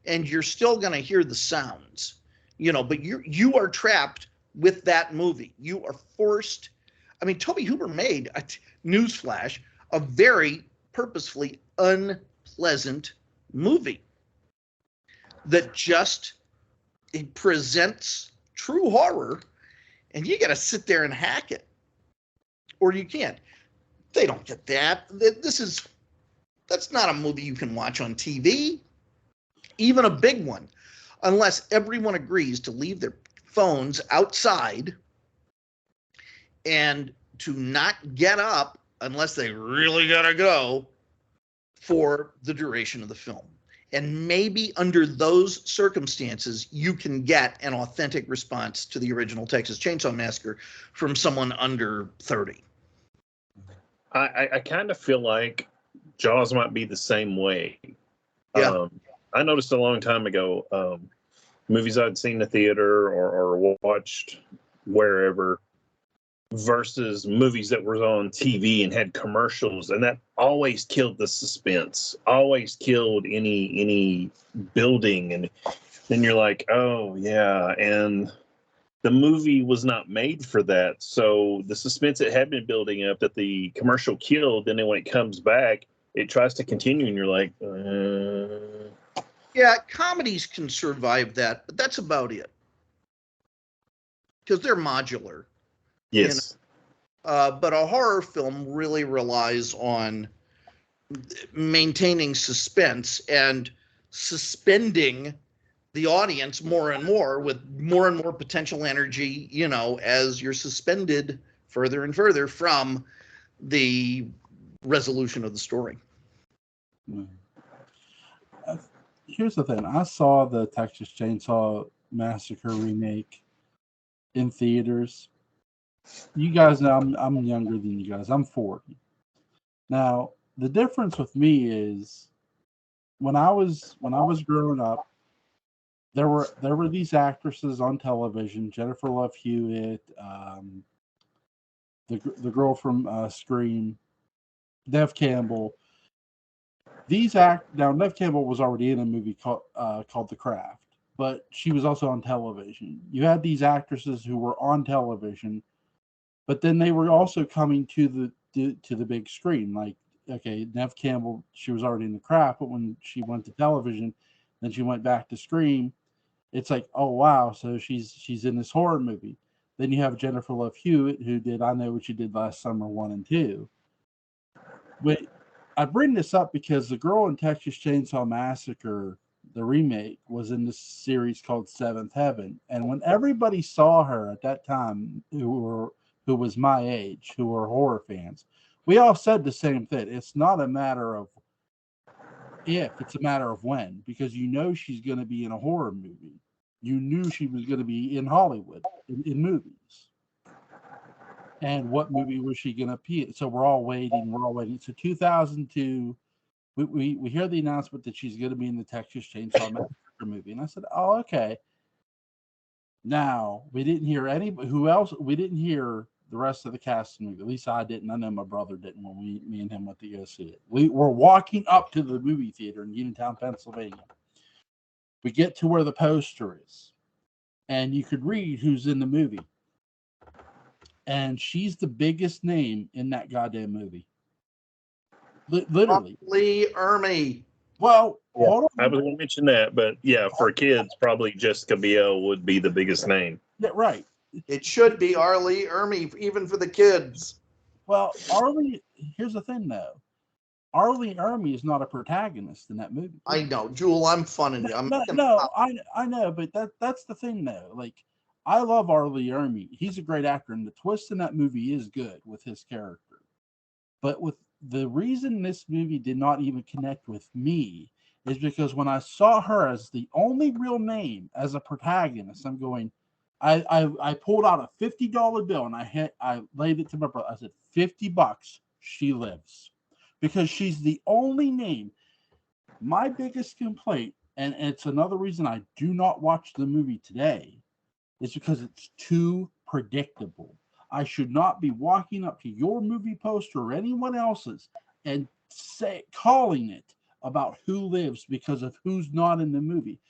Speaker 2: and you're still going to hear the sounds, but you are trapped with that movie. You are forced. I mean, Tobe Hooper made, newsflash, a very purposefully unpleasant movie that just, it presents true horror, and you got to sit there and hack it, or you can't. They don't get that. That's not a movie you can watch on TV, even a big one, unless everyone agrees to leave their phones outside and to not get up unless they really gotta go for the duration of the film. And maybe under those circumstances, you can get an authentic response to the original Texas Chainsaw Massacre from someone under 30.
Speaker 3: I kind of feel like Jaws might be the same way.
Speaker 2: Yeah.
Speaker 3: I noticed a long time ago, movies I'd seen in the theater or watched wherever versus movies that were on TV and had commercials, and that always killed the suspense, always killed any building. And then you're like, oh yeah, and the movie was not made for that. So the suspense it had been building up that the commercial killed, then when it comes back, it tries to continue, and you're like,
Speaker 2: Yeah, comedies can survive that, but that's about it. Because they're modular.
Speaker 3: Yes.
Speaker 2: But a horror film really relies on maintaining suspense and suspending the audience more and more with more and more potential energy, as you're suspended further and further from the resolution of the story.
Speaker 1: Here's the thing. I saw the Texas Chainsaw Massacre remake in theaters. You guys know I'm younger than you guys. I'm 40. Now, the difference with me is when I was growing up, there were these actresses on television, Jennifer Love Hewitt, the girl from Scream, Neve Campbell. Now Neve Campbell was already in a movie called The Craft, but she was also on television. You had these actresses who were on television, but then they were also coming to the big screen. Like, okay, Neve Campbell, she was already in The Craft, but when she went to television, then she went back to Scream. It's like, oh wow, so she's in this horror movie. Then you have Jennifer Love Hewitt, who did I Know What You Did Last Summer 1 and 2. But I bring this up because the girl in Texas Chainsaw Massacre, the remake, was in this series called Seventh Heaven. And when everybody saw her at that time, who was my age, who were horror fans, we all said the same thing. It's not a matter of if, it's a matter of when, because you know she's going to be in a horror movie. You knew she was going to be in Hollywood, in movies. And what movie was she going to be in? So we're all waiting. So 2002, we hear the announcement that she's going to be in the Texas Chainsaw Massacre movie. And I said, oh, okay. Now, we didn't hear who else. We didn't hear the rest of the cast of the movie. At least I didn't. I know my brother didn't when me and him went to go see it. We were walking up to the movie theater in Uniontown, Pennsylvania. We get to where the poster is, and you could read who's in the movie. And she's the biggest name in that goddamn movie. Literally.
Speaker 2: Lee Ermey.
Speaker 1: Well,
Speaker 3: yeah, I was going to mention that, but yeah, for kids, probably Jessica Biel would be the biggest name.
Speaker 1: Yeah, right.
Speaker 2: It should be R. Lee Ermey, even for the kids.
Speaker 1: Well, here's the thing, though. R. Lee Ermey is not a protagonist in that movie.
Speaker 2: I know, Jewel. I'm funning you.
Speaker 1: I know, but that's the thing, though. Like, I love R. Lee Ermey. He's a great actor, and the twist in that movie is good with his character. But with the reason this movie did not even connect with me is because when I saw her as the only real name as a protagonist, I'm going. I pulled out a $50 bill and I laid it to my brother. I said, $50, she lives, because she's the only name. My biggest complaint, and it's another reason I do not watch the movie today, is because it's too predictable. I should not be walking up to your movie poster or anyone else's and calling it about who lives because of who's not in the movie.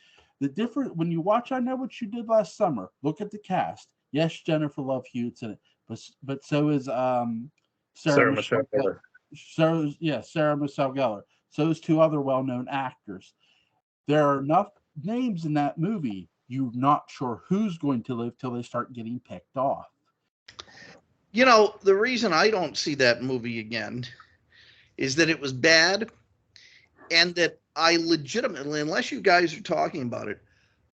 Speaker 1: The difference when you watch I Know What You Did Last Summer, look at the cast. Yes, Jennifer Love Hewitt's in it, but so is Sarah Michelle Gellar. Sarah Michelle Gellar. So is two other well-known actors. There are enough names in that movie. You're not sure who's going to live till they start getting picked off.
Speaker 2: You know, the reason I don't see that movie again is that it was bad, and that I legitimately, unless you guys are talking about it,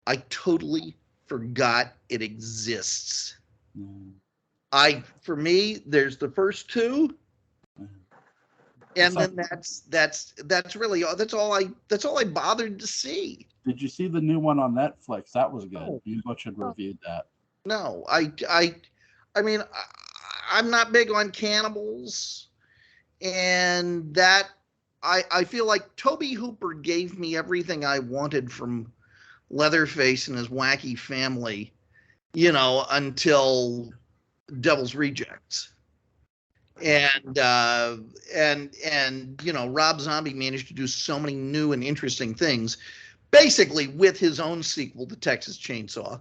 Speaker 2: I totally forgot it exists. For me, there's the first two, and then that's really all. That's all I bothered to see.
Speaker 1: Did you see the new one on Netflix? That was good. No. You Butch had reviewed that.
Speaker 2: No, I mean, I'm not big on cannibals, and that. I feel like Toby Hooper gave me everything I wanted from Leatherface and his wacky family, you know, until Devil's Rejects. And you know, Rob Zombie managed to do so many new and interesting things, basically with his own sequel to Texas Chainsaw,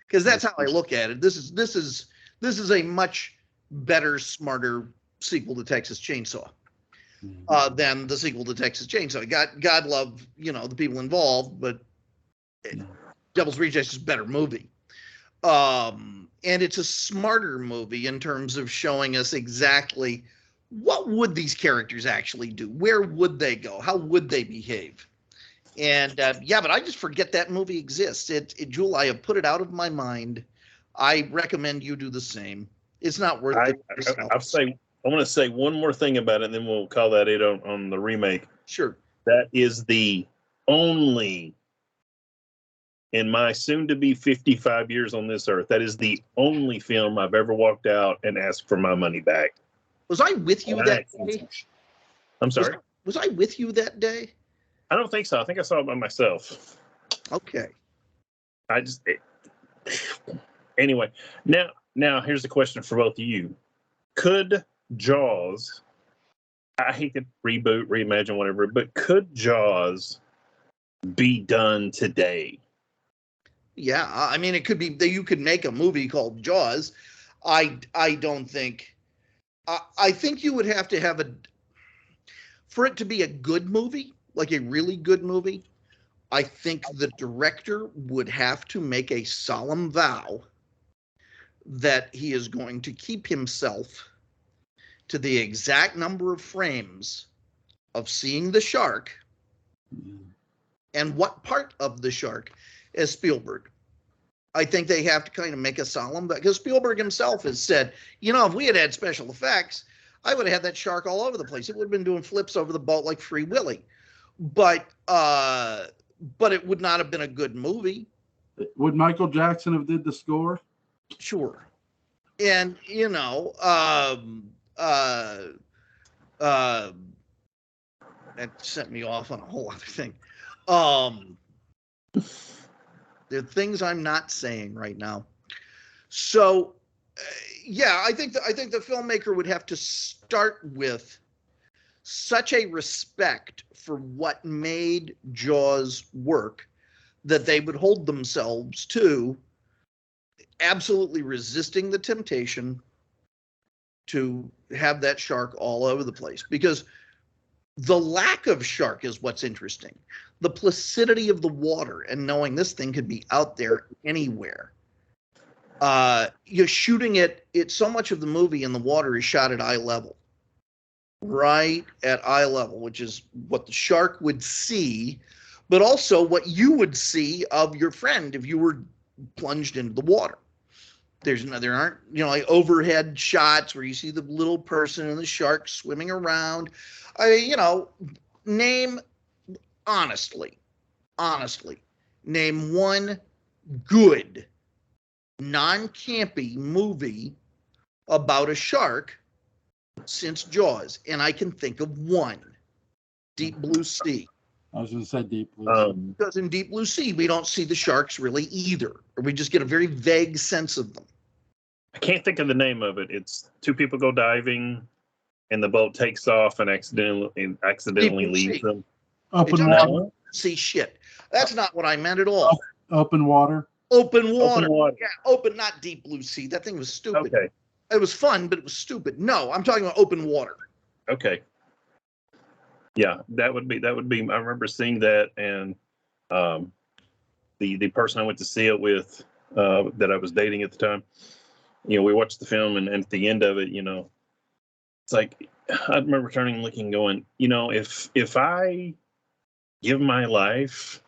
Speaker 2: because that's how I look at it. This is a much better, smarter sequel to Texas Chainsaw. Than the sequel to Texas Chainsaw. God love, you know, the people involved, but Devil's Rejects is a better movie. And it's a smarter movie in terms of showing us exactly what would these characters actually do? Where would they go? How would they behave? And but I just forget that movie exists. Jewel, I have put it out of my mind. I recommend you do the same. It's not worth it.
Speaker 3: I want to say one more thing about it, and then we'll call that it on the remake.
Speaker 2: Sure.
Speaker 3: That is the only, in my soon-to-be 55 years on this earth, that is the only film I've ever walked out and asked for my money back.
Speaker 2: Was I with you that day?
Speaker 3: I'm sorry?
Speaker 2: Was I with you that day?
Speaker 3: I don't think so. I think I saw it by myself.
Speaker 2: Okay.
Speaker 3: Anyway, now here's the question for both of you. Could Jaws, I hate to reboot, reimagine, whatever, but could Jaws be done today?
Speaker 2: Yeah, I mean, it could be that you could make a movie called Jaws. I don't think. I think you would have to have for it to be a good movie, like a really good movie. I think the director would have to make a solemn vow that he is going to keep himself to the exact number of frames of seeing the shark and what part of the shark as Spielberg. I think they have to kind of make a solemn, because Spielberg himself has said, if we had had special effects, I would have had that shark all over the place. It would have been doing flips over the boat like Free Willy. But it would not have been a good movie.
Speaker 1: Would Michael Jackson have did the score?
Speaker 2: Sure. And, that sent me off on a whole other thing. There are things I'm not saying right now. So, I think the filmmaker would have to start with such a respect for what made Jaws work that they would hold themselves to absolutely resisting the temptation to have that shark all over the place, because the lack of shark is what's interesting. The placidity of the water and knowing this thing could be out there anywhere. You're shooting it. So much of the movie in the water is shot at eye level, right at eye level, which is what the shark would see, but also what you would see of your friend if you were plunged into the water. There aren't, like overhead shots where you see the little person and the shark swimming around. Honestly, name one good non-campy movie about a shark since Jaws, and I can think of one. Deep Blue Sea.
Speaker 1: I was going to say Deep Blue Sea.
Speaker 2: Because in Deep Blue Sea, we don't see the sharks really either, or we just get a very vague sense of them.
Speaker 3: I can't think of the name of it. It's two people go diving, and the boat takes off and accidentally leaves them.
Speaker 1: Open water.
Speaker 2: See shit. That's not what I meant at all.
Speaker 1: Open water.
Speaker 2: Open water. Yeah, open, not Deep Blue Sea. That thing was stupid.
Speaker 3: Okay.
Speaker 2: It was fun, but it was stupid. No, I'm talking about open water.
Speaker 3: Okay. Yeah, that would be. I remember seeing that, and the person I went to see it with, that I was dating at the time, we watched the film, and at the end of it, it's like I remember turning and looking, going, if I give my life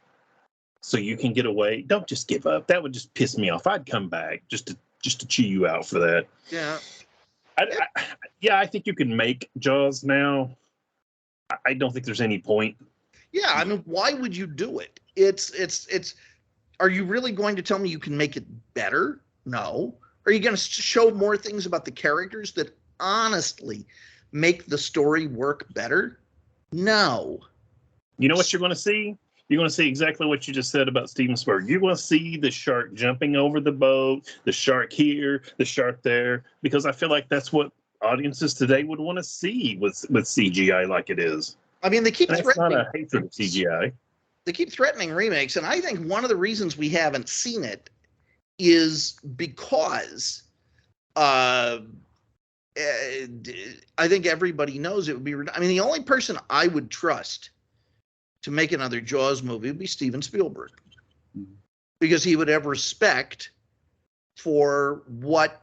Speaker 3: so you can get away, don't just give up. That would just piss me off. I'd come back just to chew you out for that.
Speaker 2: Yeah.
Speaker 3: I think you can make Jaws now. I don't think there's any point.
Speaker 2: Yeah, I mean, why would you do it? It's. Are you really going to tell me you can make it better? No. Are you going to show more things about the characters that honestly make the story work better? No.
Speaker 3: You know what you're going to see? You're going to see exactly what you just said about Steven Spielberg. You're going to see the shark jumping over the boat, the shark here, the shark there, because I feel like that's what audiences today would want to see with CGI like it is.
Speaker 2: I mean, they keep threatening.
Speaker 3: That's not a hatred of CGI.
Speaker 2: They keep threatening remakes, and I think one of the reasons we haven't seen it is because I think everybody knows it would be. I mean, the only person I would trust to make another Jaws movie would be Steven Spielberg, because he would have respect for what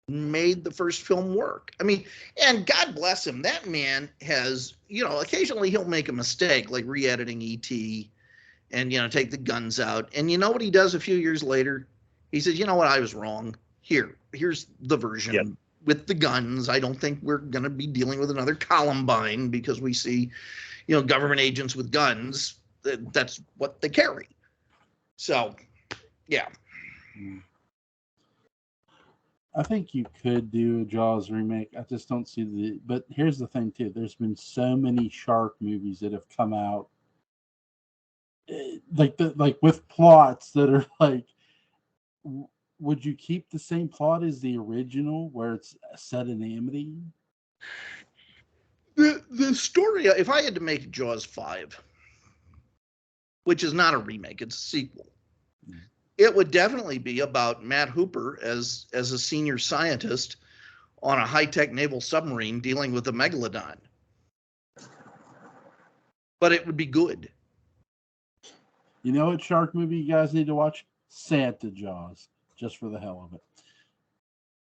Speaker 2: made the first film work. I mean, and God bless him, that man has, occasionally he'll make a mistake, like re-editing E.T. and, take the guns out. And you know what he does a few years later? He says, you know what, I was wrong. Here's the version with the guns. I don't think we're going to be dealing with another Columbine because we see, government agents with guns. That's what they carry. So, yeah.
Speaker 1: I think you could do a Jaws remake. I just don't see but here's the thing too. There's been so many shark movies that have come out like with plots that are like, would you keep the same plot as the original where it's set in Amity?
Speaker 2: The story, if I had to make Jaws 5, which is not a remake, it's a sequel, it would definitely be about Matt Hooper as a senior scientist on a high-tech naval submarine dealing with a megalodon. But it would be good.
Speaker 1: You know what shark movie you guys need to watch? Santa Jaws, just for the hell of it.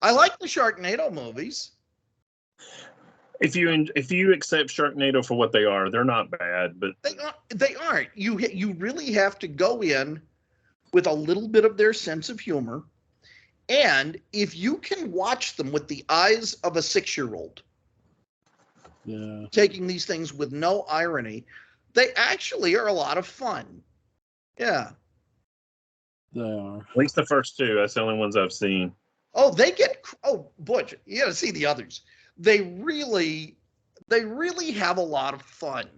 Speaker 2: I like the Sharknado movies.
Speaker 3: If you accept Sharknado for what they are, they're not bad, but
Speaker 2: they aren't. You really have to go in with a little bit of their sense of humor, and if you can watch them with the eyes of a 6-year-old, taking these things with no irony, they actually are a lot of fun. Yeah,
Speaker 1: they are.
Speaker 3: At least the first two. That's the only ones I've seen.
Speaker 2: Oh, Butch, you got to see the others. They really have a lot of fun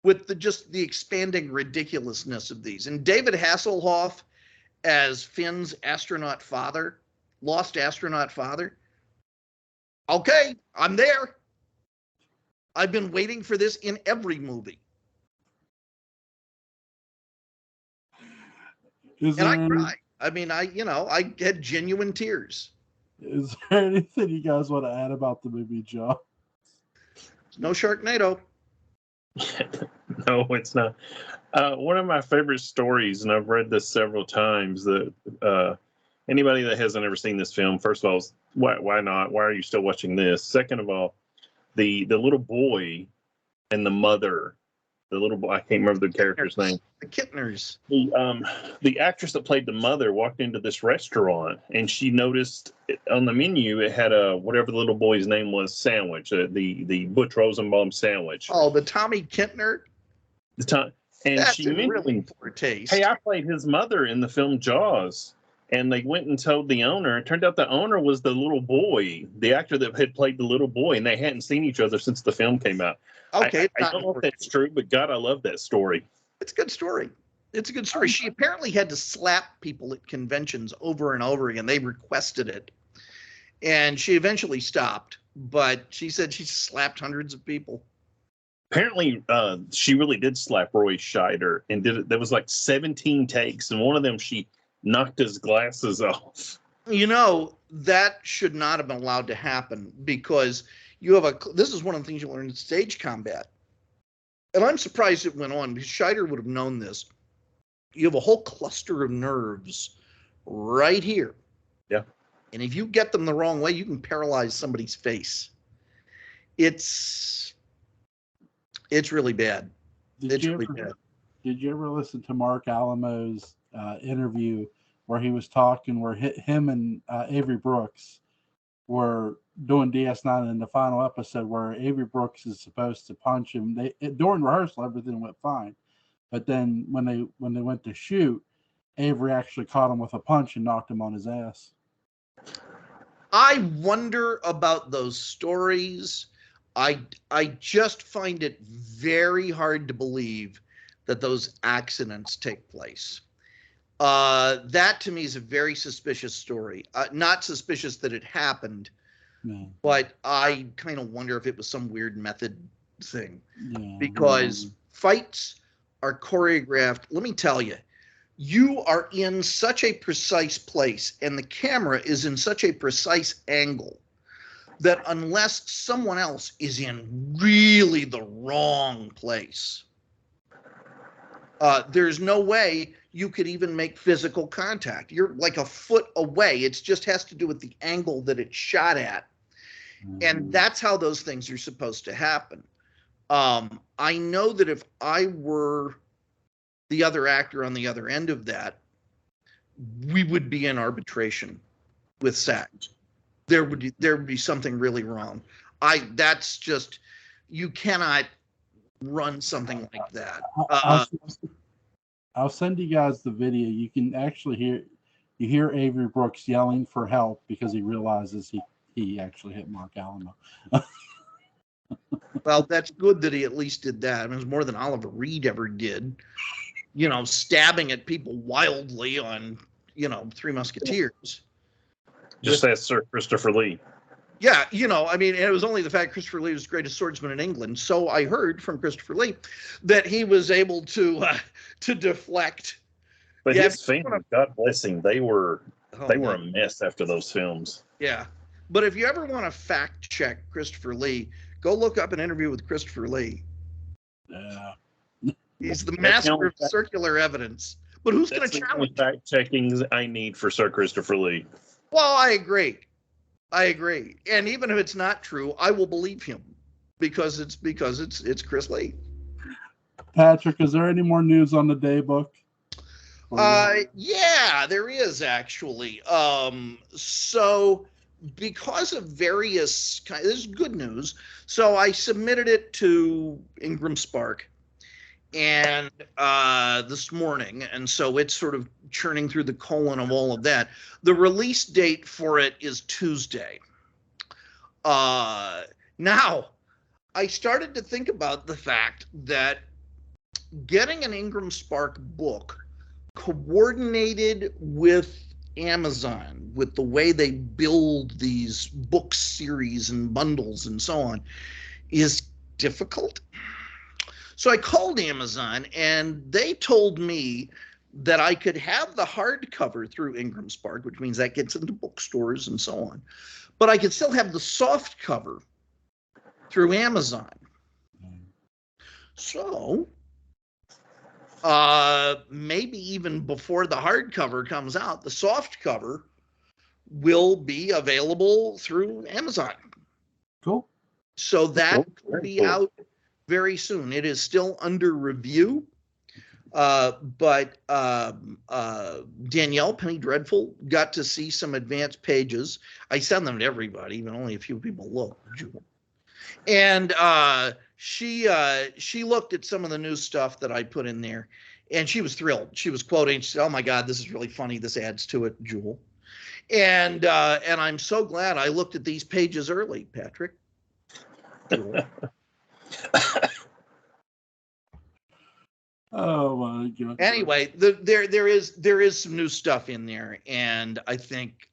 Speaker 2: with the expanding ridiculousness of these. And David Hasselhoff as Finn's lost astronaut father. Okay, I'm there. I've been waiting for this in every movie. I cried. I mean, I had genuine tears.
Speaker 1: Is there anything you guys want to add about the movie, John?
Speaker 2: No Sharknado.
Speaker 3: No, it's not. One of my favorite stories, and I've read this several times, that anybody that hasn't ever seen this film, first of all, why not? Why are you still watching this? Second of all, the little boy and the mother, the little boy, I can't remember the character's name.
Speaker 2: The Kittners.
Speaker 3: The actress that played the mother walked into this restaurant, and she noticed on the menu it had a whatever the little boy's name was sandwich, the Butch Rosenbalm sandwich.
Speaker 2: Oh, the Tommy Kittner.
Speaker 3: And
Speaker 2: That's
Speaker 3: she
Speaker 2: really
Speaker 3: mentioned,
Speaker 2: poor taste.
Speaker 3: "Hey, I played his mother in the film Jaws." And they went and told the owner. It turned out the owner was the little boy, the actor that had played the little boy, and they hadn't seen each other since the film came out.
Speaker 2: Okay,
Speaker 3: I don't know if that's true, but God, I love that story.
Speaker 2: It's a good story. It's a good story. She apparently had to slap people at conventions over and over again. They requested it. And she eventually stopped, but she said she slapped hundreds of people.
Speaker 3: Apparently, she really did slap Roy Scheider and did it. There was like 17 takes, and one of them she knocked his glasses off.
Speaker 2: That should not have been allowed to happen, because this is one of the things you learn in stage combat. And I'm surprised it went on, because Scheider would have known this. You have a whole cluster of nerves right here.
Speaker 3: Yeah.
Speaker 2: And if you get them the wrong way, you can paralyze somebody's face. It's really bad. Did you
Speaker 1: ever listen to Mark Alamo's interview where he was talking, where him and Avery Brooks were doing DS9 in the final episode, where Avery Brooks is supposed to punch him. During rehearsal, everything went fine, but then when they went to shoot, Avery actually caught him with a punch and knocked him on his ass.
Speaker 2: I wonder about those stories. I just find it very hard to believe that those accidents take place. That to me is a very suspicious story. Not suspicious that it happened, but I kind of wonder if it was some weird method thing. Because fights are choreographed. Let me tell you, you are in such a precise place, and the camera is in such a precise angle, that unless someone else is in really the wrong place, there's no way you could even make physical contact. You're like a foot away. It just has to do with the angle that it's shot at. And that's how those things are supposed to happen. I know that if I were the other actor on the other end of that, we would be in arbitration with SAG. There would be something really wrong. That's just, you cannot run something like that.
Speaker 1: I'll send you guys the video. You can actually hear Avery Brooks yelling for help because he realizes he actually hit Mark Alamo.
Speaker 2: Well, that's good that he at least did that. I mean, it was more than Oliver Reed ever did. Stabbing at people wildly on, Three Musketeers.
Speaker 3: Just ask Sir Christopher Lee.
Speaker 2: Yeah, I mean, it was only the fact Christopher Lee was the greatest swordsman in England. So I heard from Christopher Lee that he was able to deflect.
Speaker 3: But his family, God bless him, they were a mess after those films.
Speaker 2: Yeah, but if you ever want to fact check Christopher Lee, go look up an interview with Christopher Lee.
Speaker 1: Yeah,
Speaker 2: he's the master of circular evidence. But who's going to challenge?
Speaker 3: Fact checking I need for Sir Christopher Lee.
Speaker 2: Well, I agree. I agree. And even if it's not true, I will believe him because it's Chris Lee.
Speaker 1: Patrick, is there any more news on the day book?
Speaker 2: Yeah, there is actually. So because of various this is good news. So I submitted it to Ingram Spark and this morning, and so it's sort of churning through the colon of all of that. The release date for it is Tuesday. Now I started to think about the fact that getting an Ingram Spark book coordinated with Amazon, with the way they build these book series and bundles and so on, is difficult. So I called Amazon and they told me that I could have the hardcover through Ingram Spark, which means that gets into bookstores and so on, but I could still have the soft cover through Amazon. So maybe even before the hardcover comes out, the soft cover will be available through Amazon.
Speaker 1: Cool.
Speaker 2: So that will be out very soon. It is still under review. But Danielle Penny Dreadful got to see some advanced pages. I send them to everybody, but only a few people look. And she looked at some of the new stuff that I put in there, and she was thrilled. She was quoting. She said, "Oh my God, this is really funny. This adds to it, Jewel." And I'm so glad I looked at these pages early, Patrick.
Speaker 1: Oh my God.
Speaker 2: Anyway, there is some new stuff in there, and I think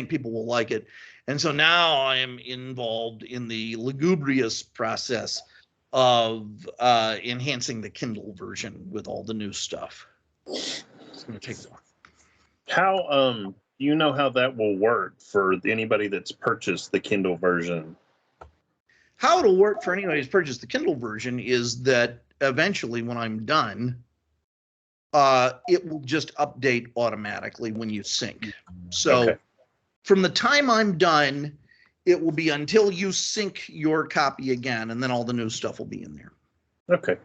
Speaker 2: people will like it. And so now I am involved in the lugubrious process of enhancing the Kindle version with all the new stuff. It's going to take a while.
Speaker 3: How you know how that will work for anybody that's purchased the Kindle version?
Speaker 2: How it'll work for anybody who's purchased the Kindle version is that eventually, when I'm done, it will just update automatically when you sync. So from the time I'm done, it will be until you sync your copy again, and then all the new stuff will be in there.
Speaker 3: Okay.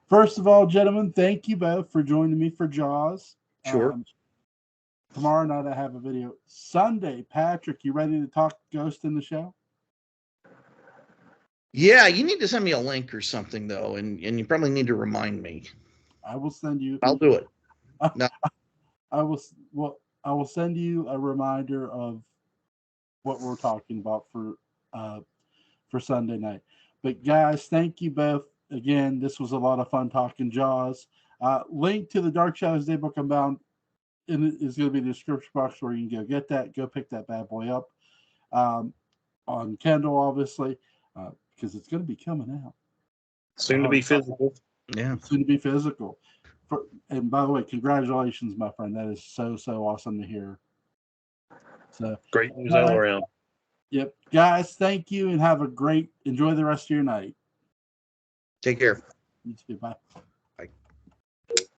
Speaker 1: First of all, gentlemen, thank you both for joining me for Jaws.
Speaker 2: Sure.
Speaker 1: Tomorrow night I have a video. Sunday, Patrick, you ready to talk Ghost in the Shell?
Speaker 2: Yeah, you need to send me a link or something, though, and you probably need to remind me.
Speaker 1: I will send you.
Speaker 2: I'll do it. No.
Speaker 1: I will send you a reminder of what we're talking about for Sunday night. But guys, thank you both again. This was a lot of fun talking Jaws. Link to the Dark Shadows Daybook Unbound is going to be in the description box where you can go get that. Go pick that bad boy up on Kindle, obviously. Because it's going to be coming out
Speaker 3: soon to be physical.
Speaker 2: Yeah,
Speaker 1: soon to be physical. And by the way, congratulations, my friend. That is so awesome to hear. So
Speaker 3: great news all around.
Speaker 1: Yep, guys, thank you, and enjoy the rest of your night.
Speaker 2: Take care.
Speaker 1: You too. Bye.